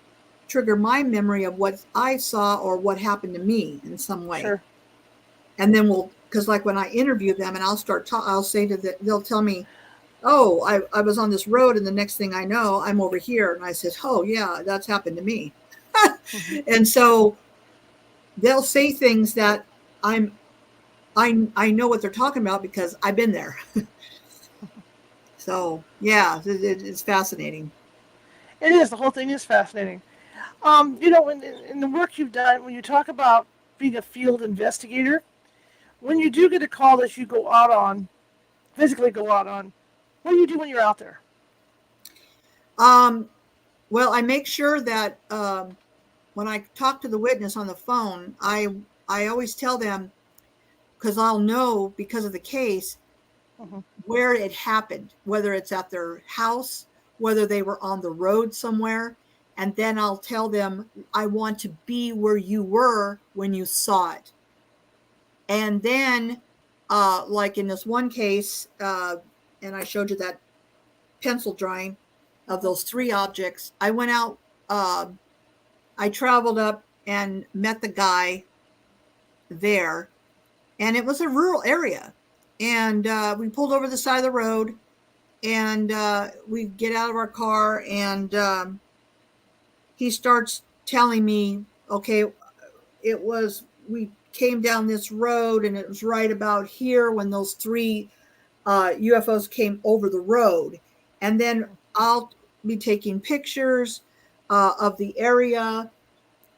trigger my memory of what I saw or what happened to me in some way. And then because like when I interview them and I'll say to they'll tell me, oh, I was on this road, and the next thing I know, I'm over here. And I said, oh yeah, that's happened to me. And so they'll say things that I'm I know what they're talking about because I've been there. So yeah, it's fascinating. It is. The whole thing is fascinating. In the work you've done, when you talk about being a field investigator, when you do get a call that you go out on, physically go out on, what do you do when you're out there? Um, well, I make sure that when I talk to the witness on the phone, I always tell them, because I'll know because of the case Mm-hmm. where it happened, whether it's at their house, whether they were on the road somewhere, and then I'll tell them I want to be where you were when you saw it. And then, like in this one case, and I showed you that pencil drawing of those three objects. I went out, I traveled up and met the guy there, and it was a rural area. And we pulled over the side of the road, and we get out of our car, and he starts telling me, okay, we came down this road, and it was right about here when those three UFOs came over the road. And then I'll be taking pictures of the area.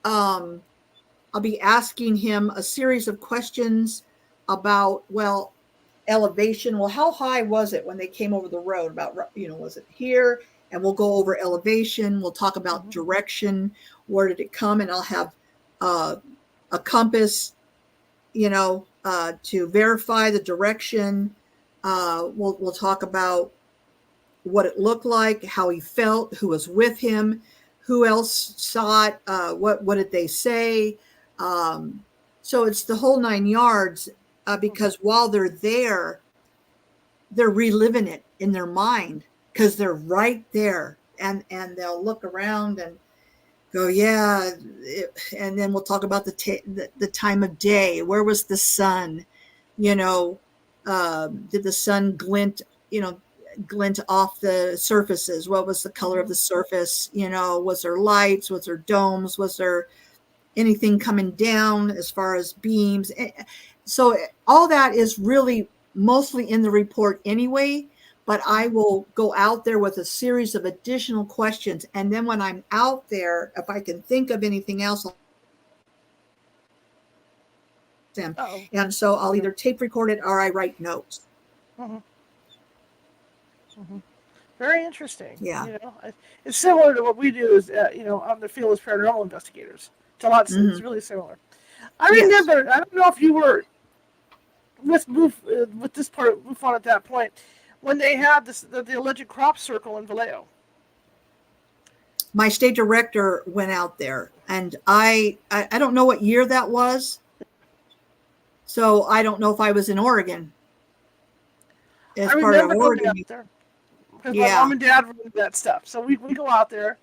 I'll be asking him a series of questions about, well, elevation. Well, how high was it when they came over the road? About, was it here? And we'll go over elevation. We'll talk about direction. Where did it come? And I'll have a compass, to verify the direction. We'll talk about what it looked like, how he felt, who was with him, who else saw it, what did they say. So it's the whole 9 yards, because while they're there, they're reliving it in their mind because they're right there, and they'll look around and go, yeah. And then we'll talk about the time of day. Where was the sun? Did the sun glint off the surfaces? What was the color of the surface? Was there lights? Was there domes? Was there anything coming down as far as beams? So all that is really mostly in the report anyway, but I will go out there with a series of additional questions. And then when I'm out there, if I can think of anything else, and so I'll either tape record it or I write notes. Mm-hmm. Mm-hmm. Very interesting. Yeah. It's similar to what we do is, on the field as paranormal investigators. It's really similar. I remember, I don't know if you were with this part of MUFON at that point, when they had the alleged crop circle in Vallejo. My state director went out there, and I don't know what year that was. So I don't know if I was in Oregon. I remember going out there because my mom and dad were into that stuff. So we go out there,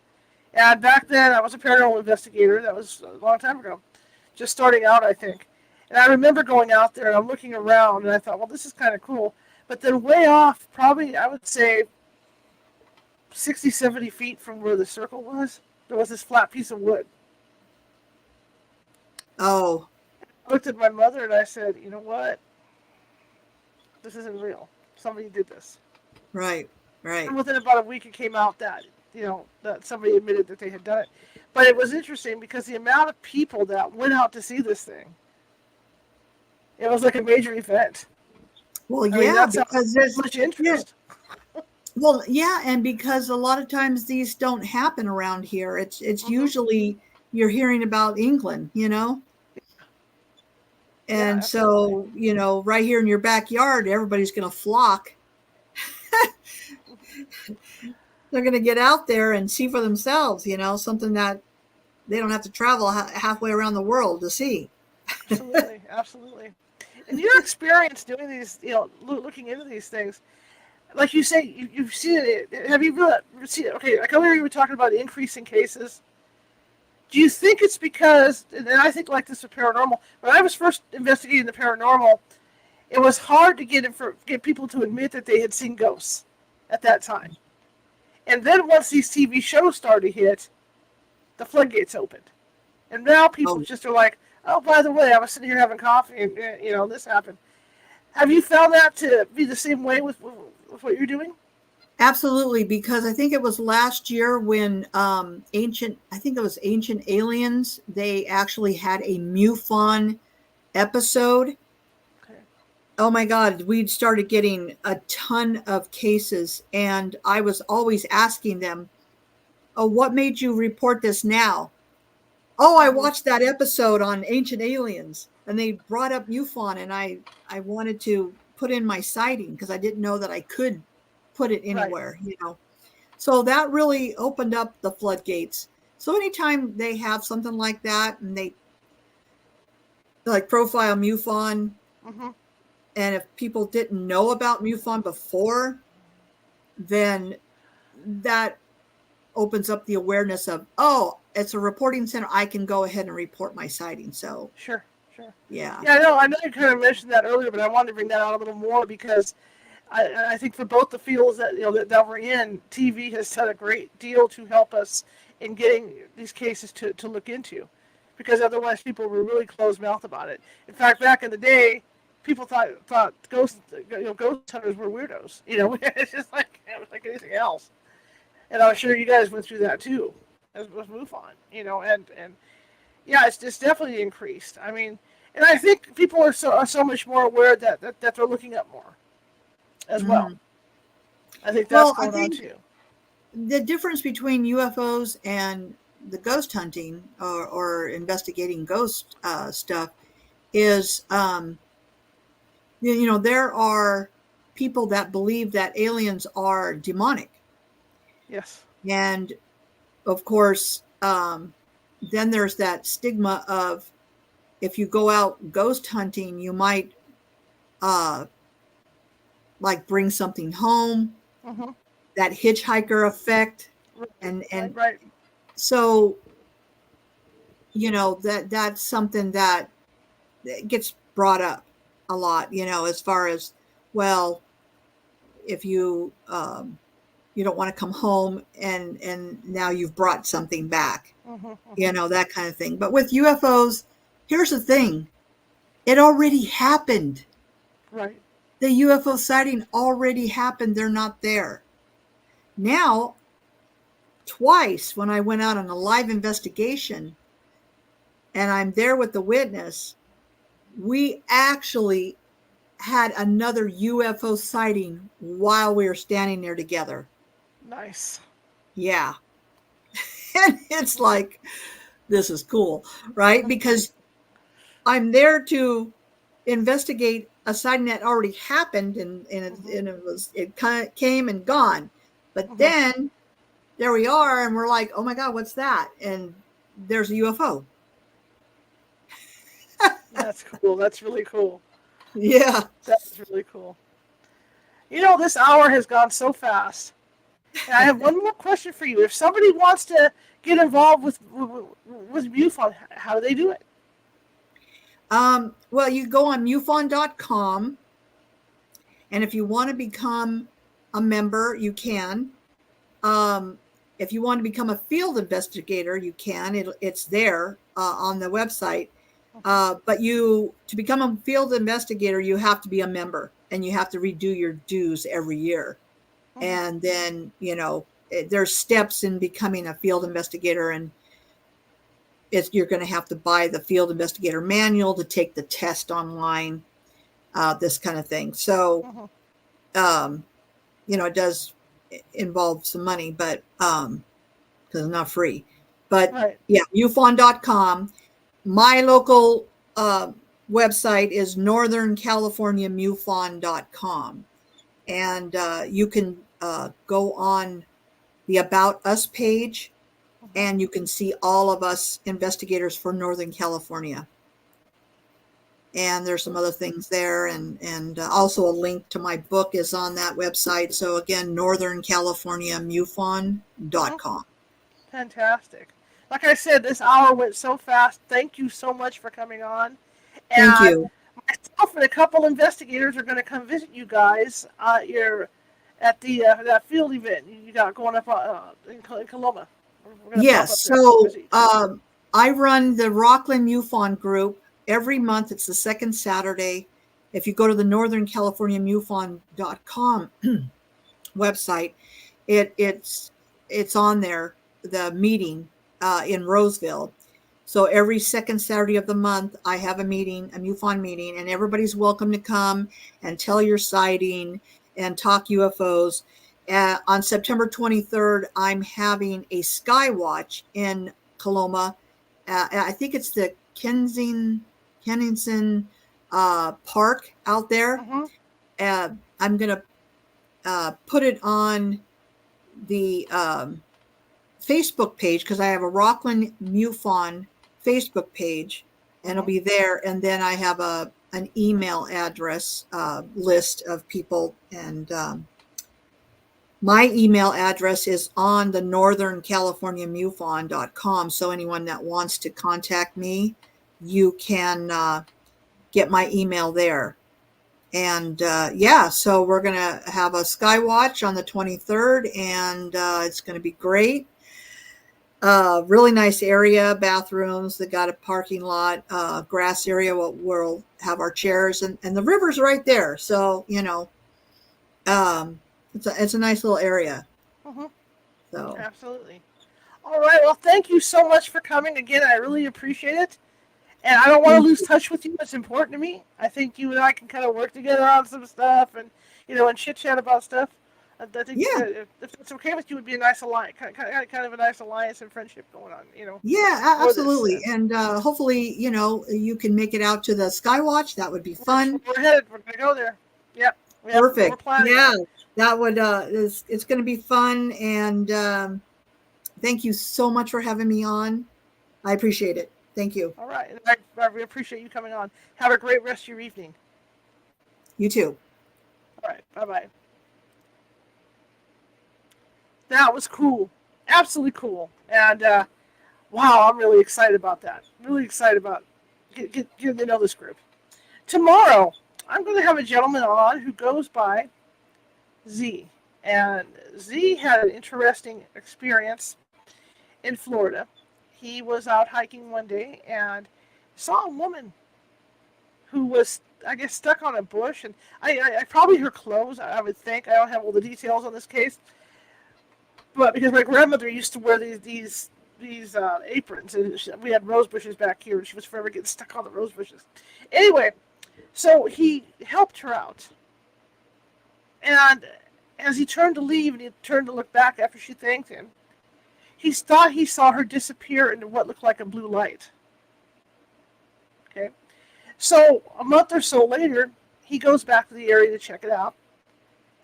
and back then I was a paranormal investigator. That was a long time ago, just starting out, I think. And I remember going out there, and I'm looking around, and I thought, well, this is kind of cool. But then way off, probably I would say 60, 70 feet from where the circle was, there was this flat piece of wood. Oh. I looked at my mother, and I said, you know what? This isn't real. Somebody did this. Right. And within about a week, it came out that, that somebody admitted that they had done it. But it was interesting because the amount of people that went out to see this thing, it was like a major event. Well, because there's much interest. Yeah. Well, yeah, and because a lot of times these don't happen around here. It's usually you're hearing about England, And so, right here in your backyard, everybody's going to flock. They're going to get out there and see for themselves, something that they don't have to travel halfway around the world to see. Absolutely. And your experience doing these, looking into these things, like you say, you've seen it. Have you really seen it? Okay, like earlier you were talking about the increase in cases. Do you think it's because, and I think like this with paranormal, when I was first investigating the paranormal, it was hard to get people to admit that they had seen ghosts at that time. And then once these TV shows started to hit, the floodgates opened. And now people just are like, oh, by the way, I was sitting here having coffee and, this happened. Have you found that to be the same way with what you're doing? Absolutely, because I think it was last year when I think it was Ancient Aliens, they actually had a MUFON episode. Okay. Oh my God, we'd started getting a ton of cases, and I was always asking them, "Oh, what made you report this now?" "Oh, I Mhm. watched that episode on Ancient Aliens," and they brought up MUFON, and I wanted to put in my sighting because I didn't know that I could put it Right. anywhere, you know. So that really opened up the floodgates. So anytime they have something like that and they like profile MUFON, Mm-hmm. and if people didn't know about MUFON before, then that opens up the awareness of, oh, it's a reporting center. I can go ahead and report my sighting. So Sure. Sure. yeah. Yeah, I know you kind of mentioned that earlier, but I wanted to bring that out a little more because I think for both the fields that that we're in, TV has done a great deal to help us in getting these cases to look into, because otherwise people were really closed mouth about it. In fact, back in the day, people thought ghost hunters were weirdos. It's just like it was like anything else. And I'm sure you guys went through that too, as with MUFON. And yeah, it's definitely increased. I mean, and I think people are so much more aware that they're looking up more as well. Mhm. I think that's Well, I going on think too. the difference between UFOs and the ghost hunting or investigating ghost stuff is, there are people that believe that aliens are demonic. Yes. And of course, then there's that stigma of if you go out ghost hunting, you might uh, like bring something home, Mm-hmm. that hitchhiker effect. Right. Right. And Right. so, that's something that gets brought up a lot, as far as, well, if you don't want to come home and now you've brought something back, Mm-hmm. Mm-hmm. that kind of thing. But with UFOs, here's the thing. It already happened. Right. The UFO sighting already happened. They're not there. Now, twice when I went out on a live investigation and I'm there with the witness, we actually had another UFO sighting while we were standing there together. Nice. Yeah. And it's like, this is cool, right? Because I'm there to investigate a sighting that already happened, Mm-hmm. and it kind of came and gone. But Mm-hmm. then there we are, and we're like, oh my God, what's that? And there's a UFO. That's cool. That's really cool. Yeah. That's really cool. This hour has gone so fast. And I have one more question for you. If somebody wants to get involved with MUFON, how do they do it? Well, you go on MUFON.com, and if you want to become a member, you can. Um, if you want to become a field investigator, you can. It's there on the website. But to become a field investigator, you have to be a member and you have to redo your dues every year. Mm-hmm. And then, there's steps in becoming a field investigator, and you're going to have to buy the field investigator manual to take the test online, this kind of thing. So, Mm-hmm. um, it does involve some money, but because it's not free. But Right. yeah, MUFON.com. My local website is northern.california.mufon.com. And you can go on the About Us page, Mm-hmm. and you can see all of us investigators for Northern California. And there's some other things there, and also a link to my book is on that website. So again, Mm-hmm. northern.california.mufon.com. Fantastic. Like I said, this hour went so fast. Thank you so much for coming on. Thank And you. myself and a couple investigators are going to come visit you guys. You're at the that field event you got going up in Coloma. We're going to pop Yes. up there and So visit you. I run the Rockland MUFON group every month. It's the second Saturday. if you go to the Northern California MUFON.com website, it's on there, the meeting in Roseville. So every second Saturday of the month, I have a meeting, a MUFON meeting, and everybody's welcome to come and tell your sighting and talk UFOs. On September 23rd, I'm having a sky watch in Coloma. I think it's the Kennington Park out there. Mm-hmm. I'm going to put it on the Facebook page, because I have a Rockland MUFON Facebook page, and it'll be there. And then I have an email address list of people, and my email address is on the Northern California MUFON.com. So anyone that wants to contact me, you can get my email there. And so we're going to have a sky watch on the 23rd, and it's going to be great. Really nice area, bathrooms. They got a parking lot, grass area where we'll have our chairs, and the river's right there. So, it's a nice little area. Mm-hmm. So Absolutely. All right. Well, thank you so much for coming again. I really appreciate it. And I don't want to lose touch with you. It's important to me. I think you and I can kind of work together on some stuff, and and chit chat about stuff. I think if it's okay with you, it would be a nice alliance, kind of a nice alliance and friendship going on. Yeah, absolutely. And hopefully, you can make it out to the Skywatch. That would be fun. We're headed. We're gonna go there. Yep. Perfect. Yeah, it. that would. It's going to be fun. And thank you so much for having me on. I appreciate it. Thank you. All right. I really appreciate you coming on. Have a great rest of your evening. You too. All right. Bye-bye. That was cool. Absolutely cool. And, wow, I'm really excited about that. Really excited about getting to know this group. Tomorrow, I'm going to have a gentleman on who goes by Z. And Z had an interesting experience in Florida. He was out hiking one day and saw a woman who was, I guess, stuck on a bush. And I probably her clothes, I would think. I don't have all the details on this case. But because my grandmother used to wear these aprons, and we had rose bushes back here, and she was forever getting stuck on the rose bushes. Anyway, so he helped her out. And as he turned to leave and he turned to look back after she thanked him, he thought he saw her disappear into what looked like a blue light. Okay. So a month or so later, he goes back to the area to check it out.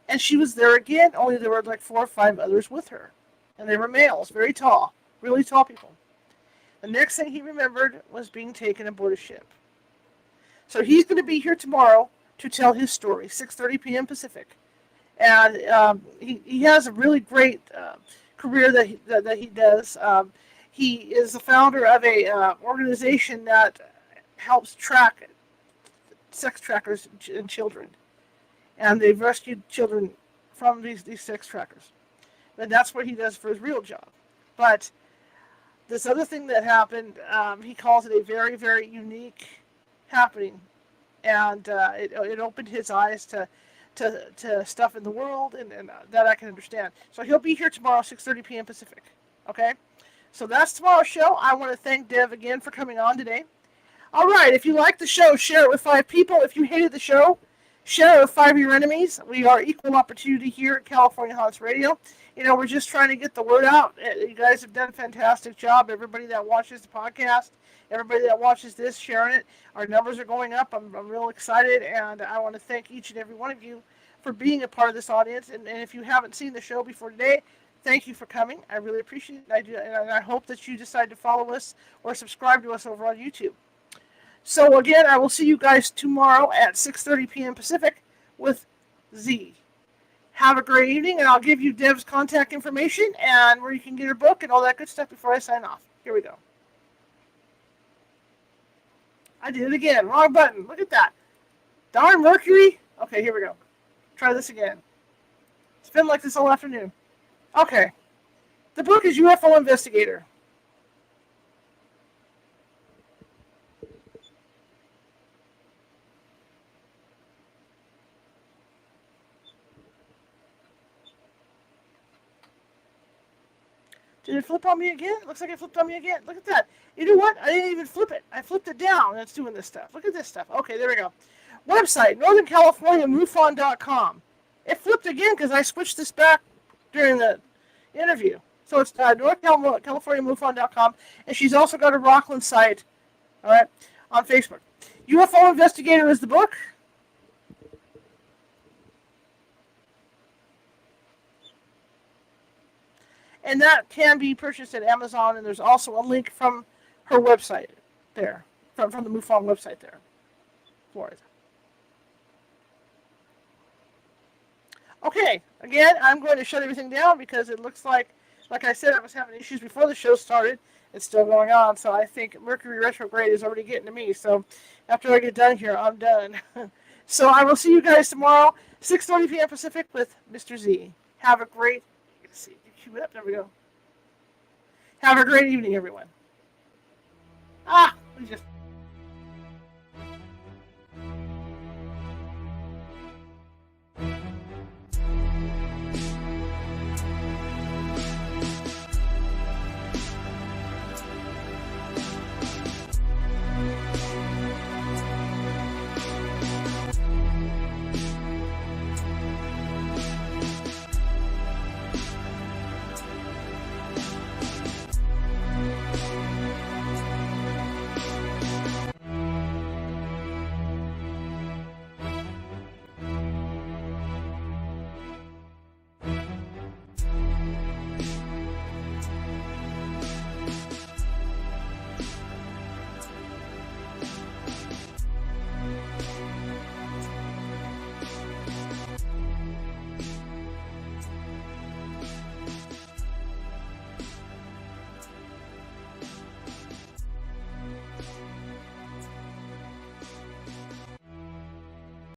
And she was there again, only there were like 4 or 5 others with her. And they were males, very tall, really tall people. The next thing he remembered was being taken aboard a ship. So he's going to be here tomorrow to tell his story, 6:30 p.m. Pacific. And he has a really great career that he does. He is the founder of a organization that helps track sex trackers and children. And they've rescued children from these sex trackers. And that's what he does for his real job. But this other thing that happened, he calls it a very, very unique happening. And it opened his eyes to stuff in the world, and that I can understand. So he'll be here tomorrow, 6:30 p.m. Pacific. Okay? So that's tomorrow's show. I want to thank Dev again for coming on today. All right, if you like the show, share it with 5 people. If you hated the show, share it with 5 of your enemies. We are equal opportunity here at California Haunts Radio. We're just trying to get the word out. You guys have done a fantastic job. Everybody that watches the podcast, everybody that watches this, sharing it. Our numbers are going up. I'm real excited, and I want to thank each and every one of you for being a part of this audience. And if you haven't seen the show before today, thank you for coming. I really appreciate it. And I hope that you decide to follow us or subscribe to us over on YouTube. So again, I will see you guys tomorrow at 6:30 p.m. Pacific with Z. Have a great evening, and I'll give you Dev's contact information and where you can get her book and all that good stuff before I sign off. Here we go. I did it again. Wrong button. Look at that. Darn Mercury. Okay, here we go. Try this again. It's been like this all afternoon. Okay. The book is UFO Investigator. Did it flip on me again? It looks like it flipped on me again. Look at that. You know what? I didn't even flip it. I flipped it down, and it's doing this stuff. Look at this stuff. Okay, there we go. Website, Northern California MUFON.com. It flipped again because I switched this back during the interview. So it's North California MUFON.com, and she's also got a Rockland site, all right, on Facebook. UFO Investigator is the book. And that can be purchased at Amazon, and there's also a link from her website there, from the MUFON website there for it. Okay, again, I'm going to shut everything down because it looks like I said, I was having issues before the show started. It's still going on, so I think Mercury retrograde is already getting to me. So after I get done here, I'm done. So I will see you guys tomorrow, 6:30 p.m. Pacific with Mr. Z. Have a great, let's see, cue it up, there we go. Have a great evening, everyone. We just...